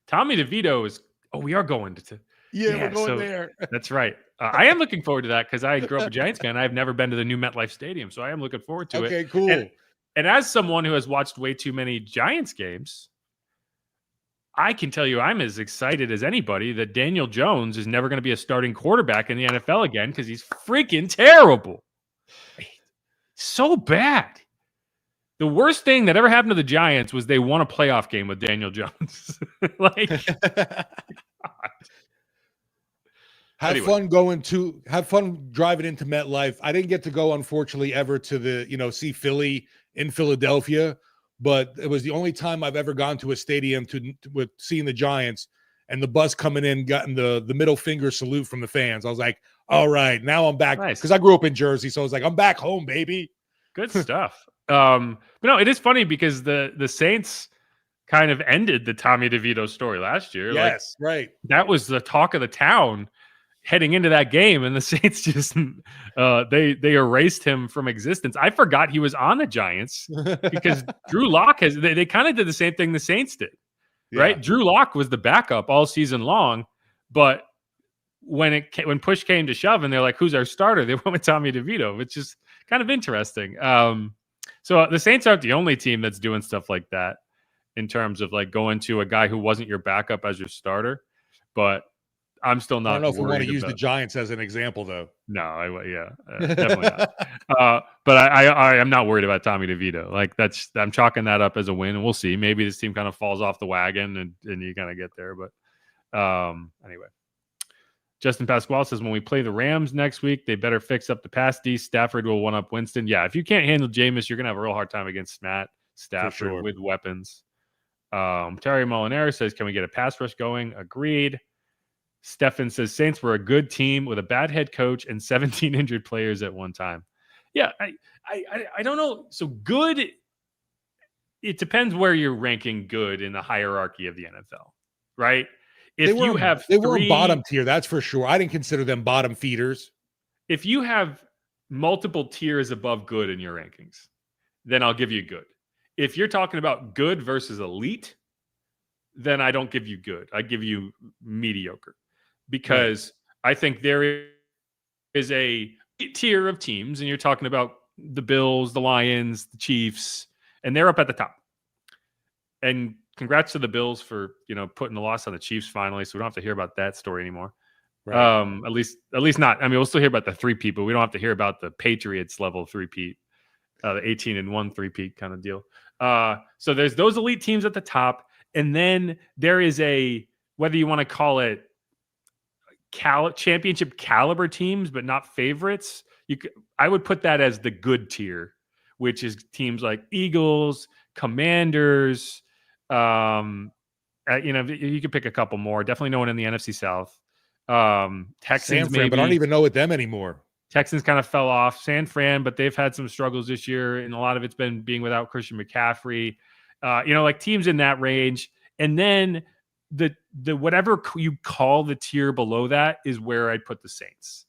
Tommy DeVito is. Oh, we are going to. Yeah, we're going there. That's right. I am looking forward to that because I grew up a Giants fan. I've never been to the new MetLife Stadium, so I am looking forward to it. Okay, cool. And as someone who has watched way too many Giants games, I can tell you I'm as excited as anybody that Daniel Jones is never going to be a starting quarterback in the NFL again because he's freaking terrible. So bad. The worst thing that ever happened to the Giants was they won a playoff game with Daniel Jones. Have fun driving into MetLife. I didn't get to go, unfortunately, ever to see Philly in Philadelphia, but it was the only time I've ever gone to a stadium with seeing the Giants and the bus coming in, gotten the middle finger salute from the fans. I was like, all right, now I'm back. Nice. Because I grew up in Jersey, so I was like, I'm back home, baby. Good stuff. But no, it is funny because the Saints kind of ended the Tommy DeVito story last year. Yes, right. That was the talk of the town heading into that game, and the Saints just they erased him from existence. I forgot he was on the Giants because Drew Lock they kind of did the same thing the Saints did, right? Yeah. Drew Lock was the backup all season long, but when push came to shove and they're like, who's our starter? They went with Tommy DeVito, which is kind of interesting. So the Saints aren't the only team that's doing stuff like that in terms of like going to a guy who wasn't your backup as your starter, but I'm still not. I don't know if we want to use the Giants as an example, though. No, definitely not. But I am not worried about Tommy DeVito. Like I'm chalking that up as a win, and we'll see. Maybe this team kind of falls off the wagon, and you kind of get there. But anyway, Justin Pasquale says when we play the Rams next week, they better fix up the pass D. Stafford will one up Winston. Yeah, if you can't handle Jameis, you're gonna have a real hard time against Matt Stafford with weapons. Terry Molinari says, can we get a pass rush going? Agreed. Stefan says Saints were a good team with a bad head coach and 17 injured players at one time. Yeah, I don't know. So good, it depends where you're ranking good in the hierarchy of the NFL, right? They weren't bottom tier, that's for sure. I didn't consider them bottom feeders. If you have multiple tiers above good in your rankings, then I'll give you good. If you're talking about good versus elite, then I don't give you good. I give you mediocre. Because I think there is a tier of teams, and you're talking about the Bills, the Lions, the Chiefs, and they're up at the top. And congrats to the Bills for putting the loss on the Chiefs finally, so we don't have to hear about that story anymore. Right. At least not. I mean, we'll still hear about the three-peat, but we don't have to hear about the Patriots level three-peat, the 18-1 three-peat kind of deal. So there's those elite teams at the top, and then there is whether you want to call it championship caliber teams, but not favorites. I would put that as the good tier, which is teams like Eagles, Commanders. You could pick a couple more. Definitely no one in the NFC South. Texans, San Fran, maybe. but I don't even know with them anymore. Texans kind of fell off. San Fran, but they've had some struggles this year, and a lot of it's been being without Christian McCaffrey. Like teams in that range. And then the whatever you call the tier below that is where I'd put the Saints.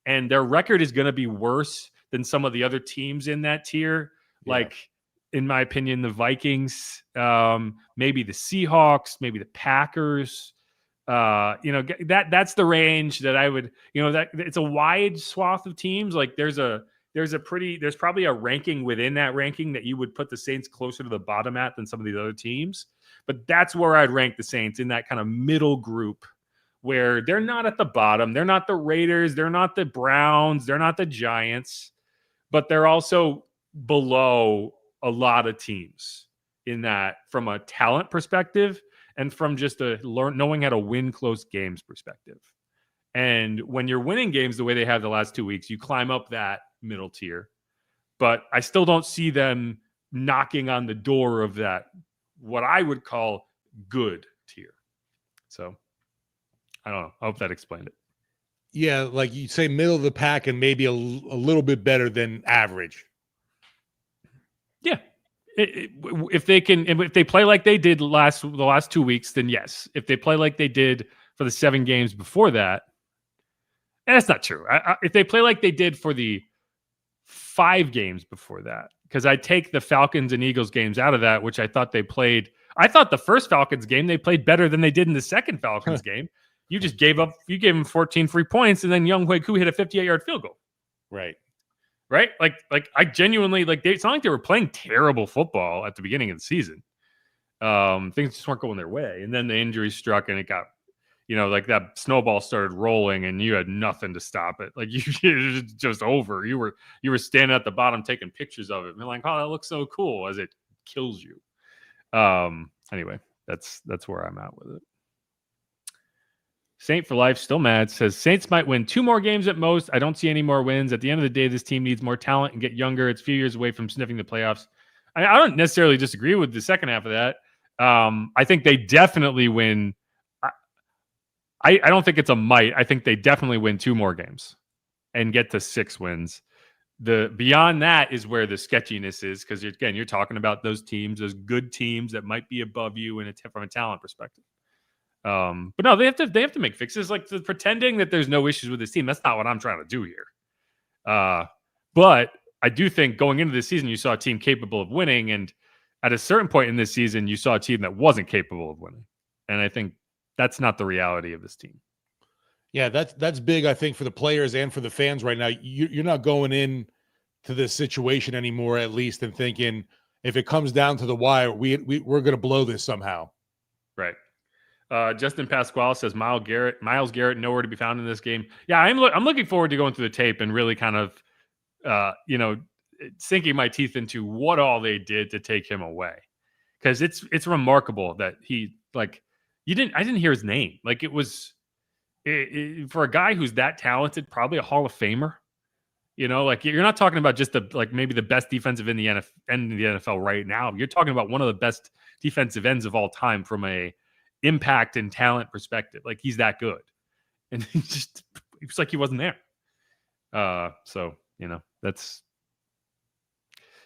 And their record is going to be worse than some of the other teams in that tier. Yeah. Like, in my opinion, the Vikings, maybe the Seahawks, maybe the Packers. That's the range that I would, that it's a wide swath of teams. Like there's probably a ranking within that ranking that you would put the Saints closer to the bottom at than some of these other teams. But that's where I'd rank the Saints, in that kind of middle group where they're not at the bottom. They're not the Raiders. They're not the Browns. They're not the Giants, but they're also below a lot of teams in that, from a talent perspective and from just knowing how to win close games perspective. And when you're winning games the way they have the last 2 weeks, you climb up that middle tier. But I still don't see them knocking on the door of that, what I would call good tier. So I don't know. I hope that explained it. Yeah, like you say, middle of the pack and maybe a little bit better than average. Yeah. If they play like they did the last 2 weeks, then yes. If they play like they did for the 7 games before that, and that's not true. If they play like they did for the 5 games before that, because I take the Falcons and Eagles games out of that, which I thought they played. I thought the first Falcons game they played better than they did in the second Falcons game. You just gave them 14 free points, and then Young Hui Koo hit a 58-yard field goal. Right. Right? Like I genuinely, it's not like they were playing terrible football at the beginning of the season. Things just weren't going their way. And then the injury struck, and it got, that snowball started rolling, and you had nothing to stop it. Like, it was just over. You were standing at the bottom taking pictures of it. And like, oh, that looks so cool, as it kills you. Anyway, that's where I'm at with it. Saint for Life, still mad, says Saints might win 2 more games at most. I don't see any more wins. At the end of the day, this team needs more talent and get younger. It's a few years away from sniffing the playoffs. I don't necessarily disagree with the second half of that. I think they definitely win. I don't think it's a might. I think they definitely win 2 more games and get to 6 wins. The beyond that is where the sketchiness is, because you're talking about those teams, those good teams that might be above you from a talent perspective. But no, they have to make fixes. Like, pretending that there's no issues with this team, that's not what I'm trying to do here. But I do think going into this season, you saw a team capable of winning, and at a certain point in this season, you saw a team that wasn't capable of winning. And I think that's not the reality of this team. Yeah, that's big, I think, for the players and for the fans right now. You're not going in to this situation anymore, at least, and thinking, if it comes down to the wire, we're going to blow this somehow. Right. Justin Pasquale says Myles Garrett nowhere to be found in this game. Yeah, I'm looking forward to going through the tape and really kind of sinking my teeth into what all they did to take him away, because it's remarkable that I didn't hear his name. Like, it was for a guy who's that talented, probably a Hall of Famer. Like, you're not talking about just maybe the best defensive in the NFL right now. You're talking about one of the best defensive ends of all time from a impact and talent perspective. Like, he's that good, and it was like he wasn't there. So that's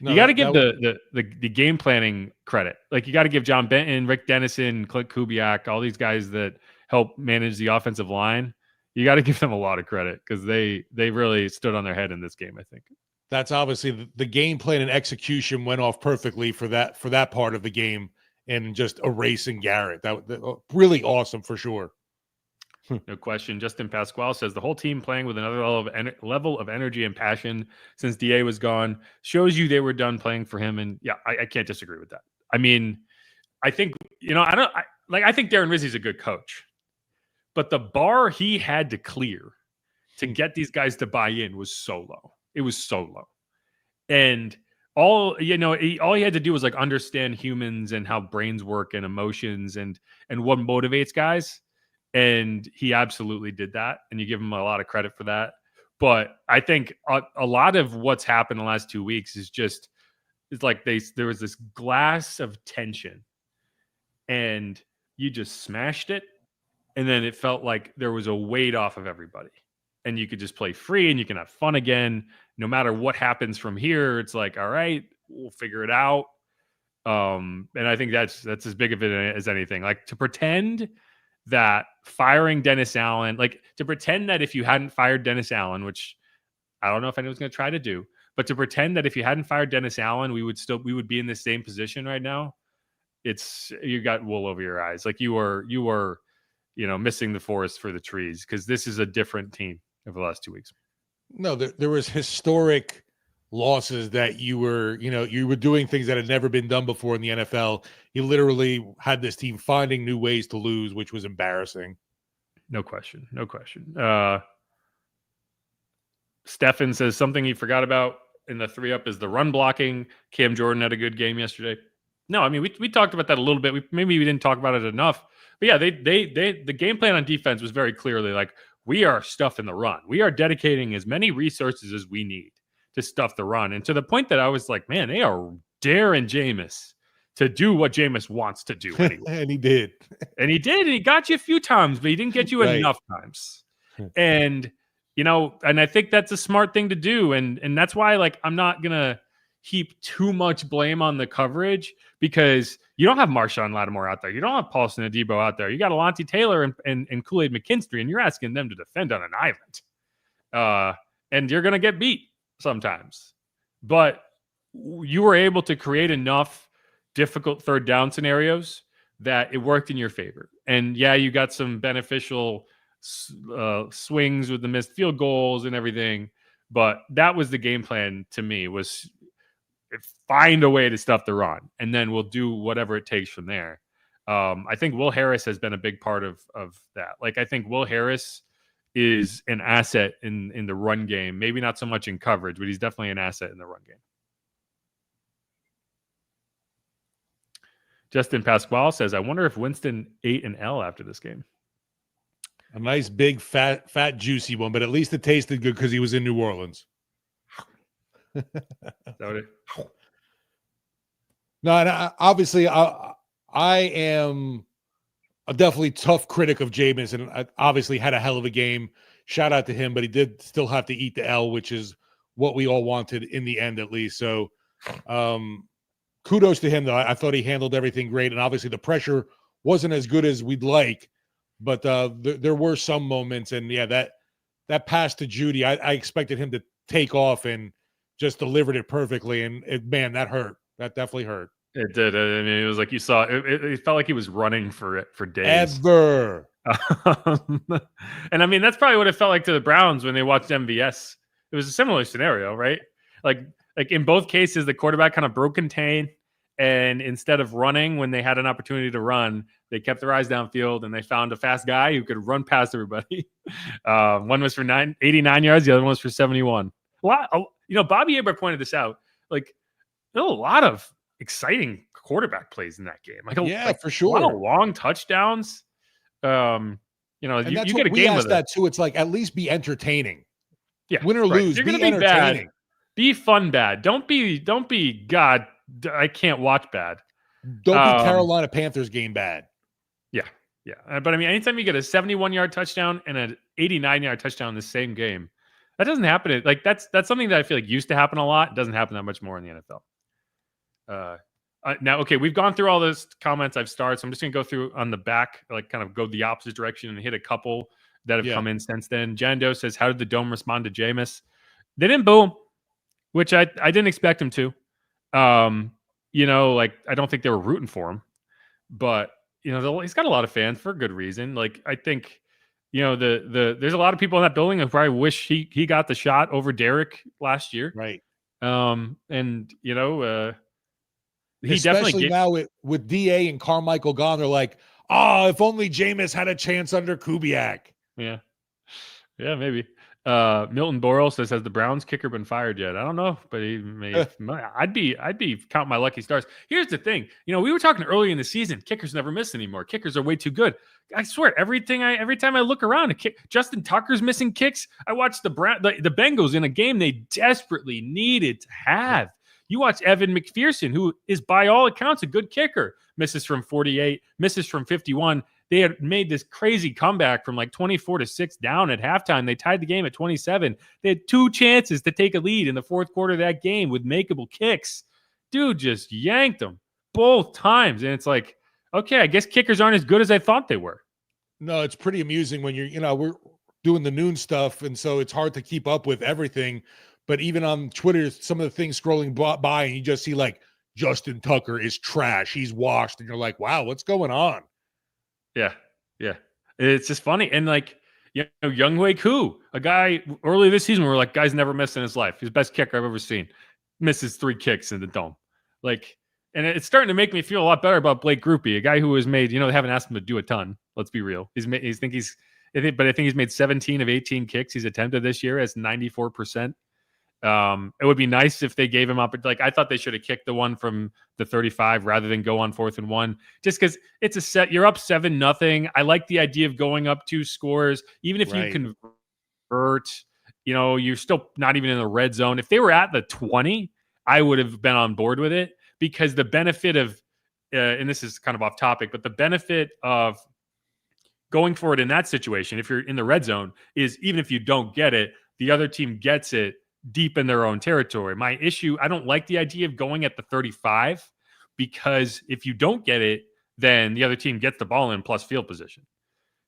you got to give the game planning credit. Like, you got to give John Benton, Rick Dennison, Clint Kubiak, all these guys that help manage the offensive line. You got to give them a lot of credit, because they really stood on their head in this game, I think. That's obviously the game plan and execution went off perfectly for that part of the game, and just erasing Garrett. That really awesome for sure. No question. Justin Pasquale says the whole team playing with another level of energy and passion since DA was gone shows you they were done playing for him. And yeah, I can't disagree with that. I mean, I think, I think Darren Rizzi's a good coach, but the bar he had to clear to get these guys to buy in was so low. It was so low. And all he had to do was understand humans and how brains work and emotions and what motivates guys. And he absolutely did that. And you give him a lot of credit for that. But I think a lot of what's happened the last 2 weeks is just It's like there was this glass of tension, and you just smashed it, and then it felt like there was a weight off of everybody, and you could just play free and you can have fun again. No matter what happens from here, it's like, all right, we'll figure it out. And I think that's as big of it as anything. Like, to pretend that firing Dennis Allen, like to pretend that if you hadn't fired Dennis Allen, which I don't know if anyone's going to try to do, but to pretend that if you hadn't fired Dennis Allen, we would be in the same position right now. You got wool over your eyes. Like you were, missing the forest for the trees, because this is a different team over the last 2 weeks. No, there was historic losses that you were doing things that had never been done before in the NFL. You literally had this team finding new ways to lose, which was embarrassing. No question. Stefan says something he forgot about in the 3-up is the run blocking. Cam Jordan had a good game yesterday. No, I mean, we talked about that a little bit. Maybe we didn't talk about it enough. But yeah, the game plan on defense was very clearly like, we are stuffing the run. We are dedicating as many resources as we need to stuff the run. And to the point that I was like, man, they are daring Jameis to do what Jameis wants to do anyway. And he did. And he got you a few times, but he didn't get you enough times. And, and I think that's a smart thing to do. And that's why, like, I'm not going to heap too much blame on the coverage, because you don't have Marshawn Lattimore out there. You don't have Paulson Adebo out there. You got Alontae Taylor and Kool-Aid McKinstry, and you're asking them to defend on an island. And you're going to get beat sometimes. But you were able to create enough difficult third down scenarios that it worked in your favor. And yeah, you got some beneficial swings with the missed field goals and everything. But that was the game plan to me, was find a way to stuff the run, and then we'll do whatever it takes from there. I think Will Harris has been a big part of that. Like, I think Will Harris is an asset in the run game. Maybe not so much in coverage, but he's definitely an asset in the run game. Justin Pasquale says, I wonder if Winston ate an L after this game. A nice, big, fat, juicy one, but at least it tasted good because he was in New Orleans. No, and obviously, I am a definitely tough critic of Jameis, and I obviously had a hell of a game. Shout out to him, but he did still have to eat the L, which is what we all wanted in the end, at least. So, kudos to him, though. I thought he handled everything great, and obviously the pressure wasn't as good as we'd like, but there were some moments, and yeah, that pass to Judy, I expected him to take off and just delivered it perfectly, and man, that hurt. That definitely hurt. It did. I mean, it was like you saw. It felt like he was running for it for days. Ever. And I mean, that's probably what it felt like to the Browns when they watched MVS. It was a similar scenario, right? Like in both cases, the quarterback kind of broke contain, and instead of running when they had an opportunity to run, they kept their eyes downfield, and they found a fast guy who could run past everybody. One was for 89 yards, the other one was for 71. Bobby Aber pointed this out. Like, there were a lot of exciting quarterback plays in that game. For sure. A lot of long touchdowns. And you that's get a we game asked with that too. It's like, at least be entertaining. Yeah, win or lose, you're be gonna entertaining. Bad. Be fun bad. Don't be God. I can't watch bad. Don't be Carolina Panthers game bad. Yeah. But I mean, anytime you get a 71-yard touchdown and an 89-yard touchdown in the same game, that doesn't happen. Like that's something that I feel like used to happen a lot. It doesn't happen that much more in the NFL. Now, okay, we've gone through all those comments I've started, so I'm just going to go through on the back, like kind of go the opposite direction and hit a couple that have come in since then. Jando says, how did the Dome respond to Jameis? They didn't boo him, which I didn't expect him to. I don't think they were rooting for him, but he's got a lot of fans for a good reason. Like, I think, there's a lot of people in that building who probably wish he got the shot over Derek last year. Right. He especially now with DA and Carmichael gone, they're like, if only Jameis had a chance under Kubiak. Yeah, maybe. Milton Boral says, has the Browns kicker been fired yet? I don't know, but he may. I'd be counting my lucky stars. Here's the thing. We were talking early in the season, kickers never miss anymore. Kickers are way too good. I swear, every time I look around, Justin Tucker's missing kicks. I watched the Bengals in a game they desperately needed to have. You watch Evan McPherson, who is by all accounts a good kicker, misses from 48, misses from 51. They had made this crazy comeback from like 24-6 down at halftime. They tied the game at 27. They had 2 chances to take a lead in the fourth quarter of that game with makeable kicks. Dude just yanked them both times. And it's like, okay, I guess kickers aren't as good as I thought they were. No, it's pretty amusing when we're doing the noon stuff, and so it's hard to keep up with everything. But even on Twitter, some of the things scrolling by, and you just see like Justin Tucker is trash. He's washed, and you're like, wow, what's going on? Yeah. It's just funny. And like, Younghoe Koo, a guy early this season, we were like, guy's never missed in his life. He's the best kicker I've ever seen. Misses 3 kicks in the dome. Like, and it's starting to make me feel a lot better about Blake Grupe, a guy who has made, they haven't asked him to do a ton. Let's be real. I think he's made 17 of 18 kicks he's attempted this year as 94%. It would be nice if they gave him up. Like, I thought they should have kicked the one from the 35 rather than go on 4th and 1, just because it's a set. You're up 7-0. I like the idea of going up 2 scores, even if you convert. You're still not even in the red zone. If they were at the 20, I would have been on board with it, because the benefit of, and this is kind of off topic, but the benefit of going for it in that situation, if you're in the red zone, is even if you don't get it, the other team gets it deep in their own territory. My issue, I don't like the idea of going at the 35, because if you don't get it, then the other team gets the ball in plus field position.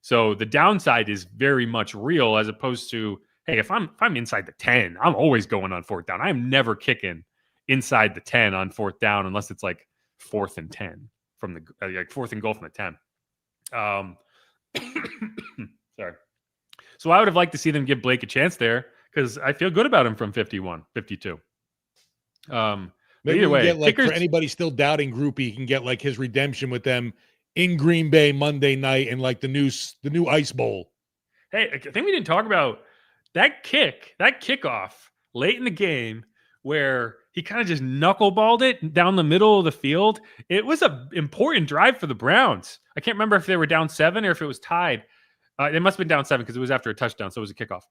So the downside is very much real, as opposed to, hey, if I'm inside the 10, I'm always going on 4th down. I'm never kicking inside the 10 on 4th down unless it's like 4th and 10 from the 4th and goal from the 10. Sorry. So I would have liked to see them give Blake a chance there, because I feel good about him from 51, 52. Maybe either way, get, like, kickers, for anybody still doubting Grupe, he can get like his redemption with them in Green Bay Monday night and like the new Ice Bowl. Hey, I think we didn't talk about that kickoff late in the game where he kind of just knuckleballed it down the middle of the field. It was an important drive for the Browns. I can't remember if they were down 7 or if it was tied. It must have been down 7 because it was after a touchdown, so it was a kickoff.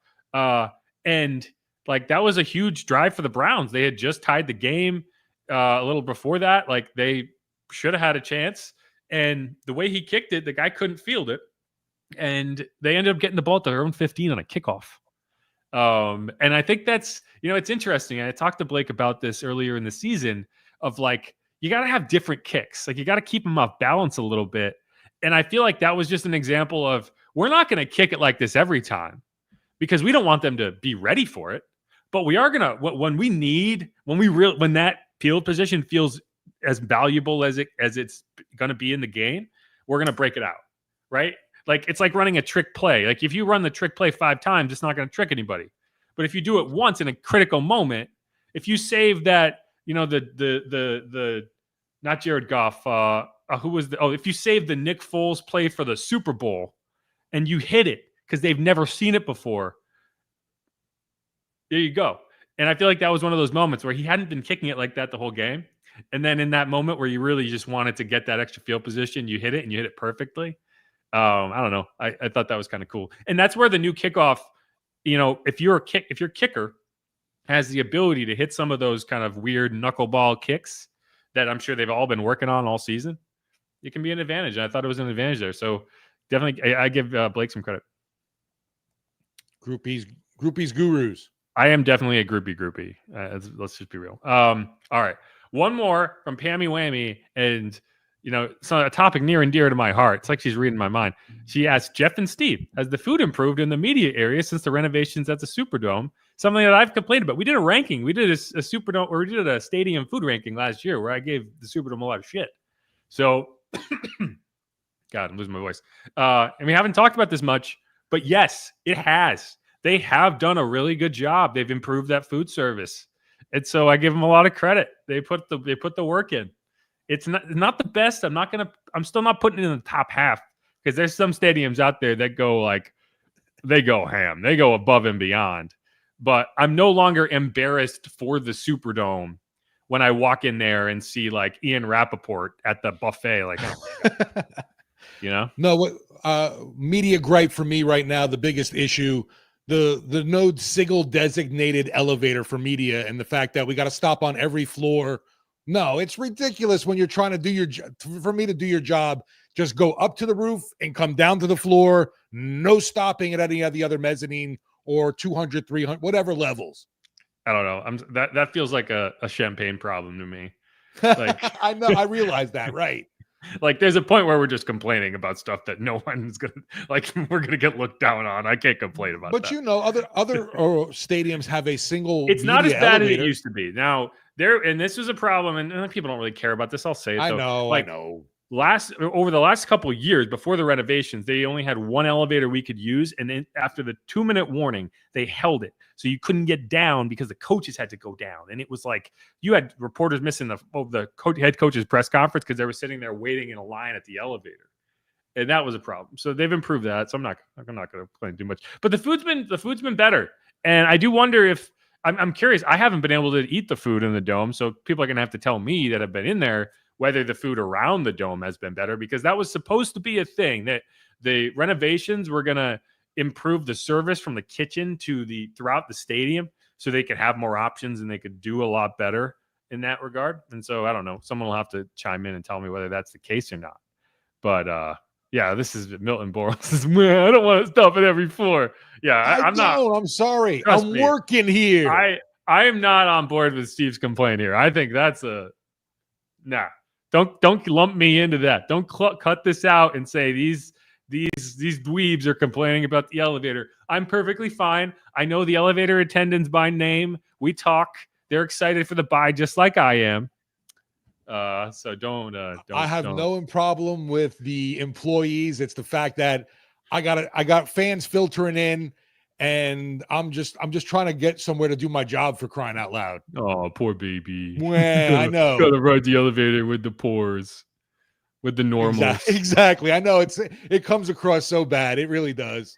And like, that was a huge drive for the Browns. They had just tied the game a little before that. Like, they should have had a chance. And the way he kicked it, the guy couldn't field it. And they ended up getting the ball at their own 15 on a kickoff. And I think that's, it's interesting. I talked to Blake about this earlier in the season of like, you got to have different kicks. Like, you got to keep them off balance a little bit. And I feel like that was just an example of, we're not going to kick it like this every time, because we don't want them to be ready for it. But we are going to, when that field position feels as valuable as it's going to be in the game, we're going to break it out, right? Like, it's like running a trick play. Like, if you run the trick play 5 times, it's not going to trick anybody. But if you do it once in a critical moment, if you save that, the not Jared Goff, if you save the Nick Foles play for the Super Bowl and you hit it because they've never seen it before, there you go. And I feel like that was one of those moments where he hadn't been kicking it like that the whole game. And then in that moment where you really just wanted to get that extra field position, you hit it, and you hit it perfectly. I don't know. I thought that was kind of cool. And that's where the new kickoff, if your kicker has the ability to hit some of those kind of weird knuckleball kicks that I'm sure they've all been working on all season, it can be an advantage. And I thought it was an advantage there. So definitely, I give Blake some credit. Groupies gurus. I am definitely a groupie. Let's just be real. All right. One more from Pammy Whammy, and it's a topic near and dear to my heart. It's like she's reading my mind. She asked, Jeff and Steve, has the food improved in the media area since the renovations at the Superdome? Something that I've complained about. We did a ranking. We did a Superdome, or we did a stadium food ranking last year where I gave the Superdome a lot of shit. So, God, I'm losing my voice. And we haven't talked about this much, but yes, it has. They have done a really good job. They've improved that food service. And so I give them a lot of credit. They put the work in. It's not the best. I'm still not putting it in the top half, because there's some stadiums out there that they go ham. They go above and beyond. But I'm no longer embarrassed for the Superdome when I walk in there and see like Ian Rappaport at the buffet. Like, oh my God. No, what media gripe for me right now, the biggest issue, the no single designated elevator for media and the fact that we got to stop on every floor. No, it's ridiculous when you're trying to do your for me to do your job. Just go up to the roof and come down to the floor. No stopping at any of the other mezzanine or 200, 300, whatever levels. I don't know. That feels like a champagne problem to me. Like I know, I realize that, right? Like there's a point where we're just complaining about stuff that no one's gonna like. We're gonna get looked down on. I can't complain about that. But you know, other stadiums have a single. It's not as bad elevator. as it used to be. Now and this was a problem, and people don't really care about this. I'll say it. I though. I know. Over the last couple of years before the renovations, they only had one elevator we could use, and then after the 2-minute warning, they held it so you couldn't get down because the coaches had to go down, and it was like you had reporters missing the head coach's press conference because they were sitting there waiting in a line at the elevator, and that was a problem. So they've improved that. So I'm not going to complain too much, but the food's been better, and I do wonder if I'm curious. I haven't been able to eat the food in the dome, so people are going to have to tell me that have been in there whether the food around the dome has been better, because that was supposed to be a thing, that the renovations were going to improve the service from the kitchen to throughout the stadium so they could have more options and they could do a lot better in that regard. And so I don't know, someone will have to chime in and tell me whether that's the case or not. But yeah, this is Milton Boros. Man, I don't want to stop at every floor. Yeah, I'm not. I'm sorry. I'm working here. I am not on board with Steve's complaint here. I think that's nah. Don't lump me into that. Don't cut this out and say these dweebs are complaining about the elevator. I'm perfectly fine. I know the elevator attendants by name. We talk. They're excited for the bye just like I am. So don't. I have no problem with the employees. It's the fact that I got fans filtering in, and I'm just trying to get somewhere to do my job, for crying out loud. Oh, poor baby. Well, I know. Gotta ride the elevator with the poors, with the normals. Exactly. I know it comes across so bad. It really does.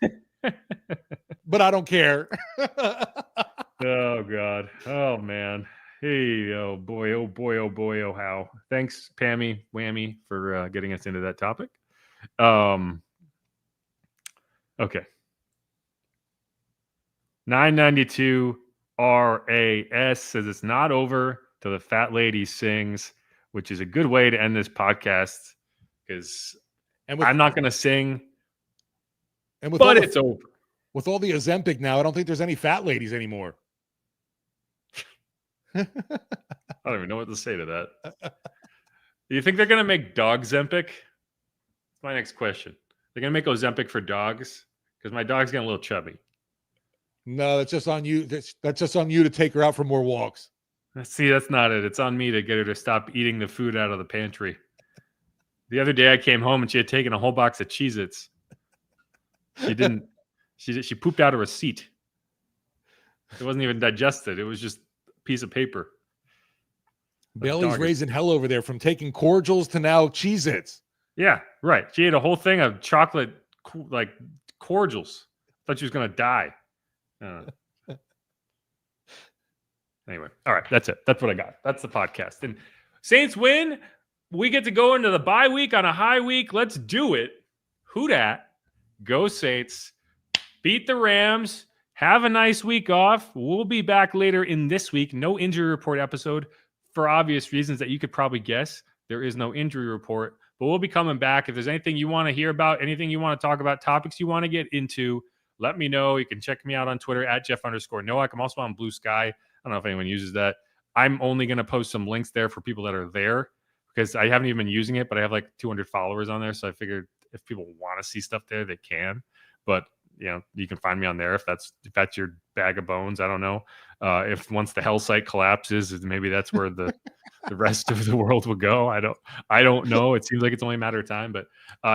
But I don't care. Oh God. Oh man. Hey, oh boy, oh boy, oh boy, oh how. Thanks, Pammy Whammy, for getting us into that topic. Okay. 992 RAS says it's not over till the fat lady sings, which is a good way to end this podcast because I'm not going to sing. But it's over. With all the Ozempic now, I don't think there's any fat ladies anymore. I don't even know what to say to that. Do you think they're going to make dog Zempic? That's my next question. They're going to make Ozempic for dogs? Because my dog's getting a little chubby. No, that's just on you. That's just on you to take her out for more walks. See, that's not it. It's on me to get her to stop eating the food out of the pantry. The other day I came home and she had taken a whole box of Cheez-Its. She didn't. She pooped out of her seat. It wasn't even digested. It was just a piece of paper. Bailey's raising hell over there, from taking cordials to now Cheez-Its. Yeah, right. She ate a whole thing of chocolate, like cordials. Thought she was going to die. Anyway, all right, that's it. That's what I got. That's the podcast. And Saints win. We get to go into the bye week on a high week. Let's do it. Who dat? Go Saints. Beat the Rams. Have a nice week off. We'll be back later in this week. No injury report episode for obvious reasons that you could probably guess. There is no injury report, but we'll be coming back. If there's anything you want to hear about, anything you want to talk about, topics you want to get into, let me know. You can check me out on Twitter at Jeff_Nowak. I'm also on Blue Sky. I don't know if anyone uses that. I'm only going to post some links there for people that are there because I haven't even been using it, but I have like 200 followers on there. So I figured if people want to see stuff there, they can. But you know, you can find me on there if that's your bag of bones. I don't know. If once the hell site collapses, maybe that's where the rest of the world will go. I don't know. It seems like it's only a matter of time. But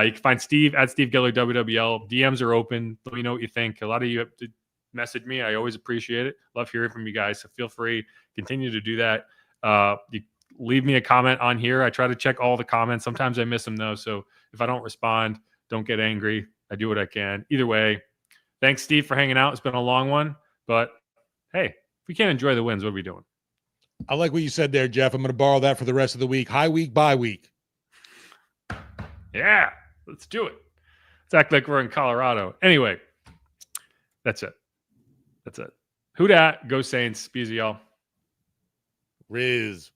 you can find Steve at Steve Geller WWL. DMs are open. Let me know what you think. A lot of you have to message me. I always appreciate it. Love hearing from you guys. So feel free. Continue to do that. You leave me a comment on here. I try to check all the comments. Sometimes I miss them though. So if I don't respond, don't get angry. I do what I can. Either way, thanks, Steve, for hanging out. It's been a long one. But hey, if we can't enjoy the wins, what are we doing? I like what you said there, Jeff. I'm going to borrow that for the rest of the week. High week, bye week. Yeah, let's do it. Let's act like we're in Colorado. Anyway, that's it. That's it. Who dat? Go Saints. Beezy, y'all. Riz.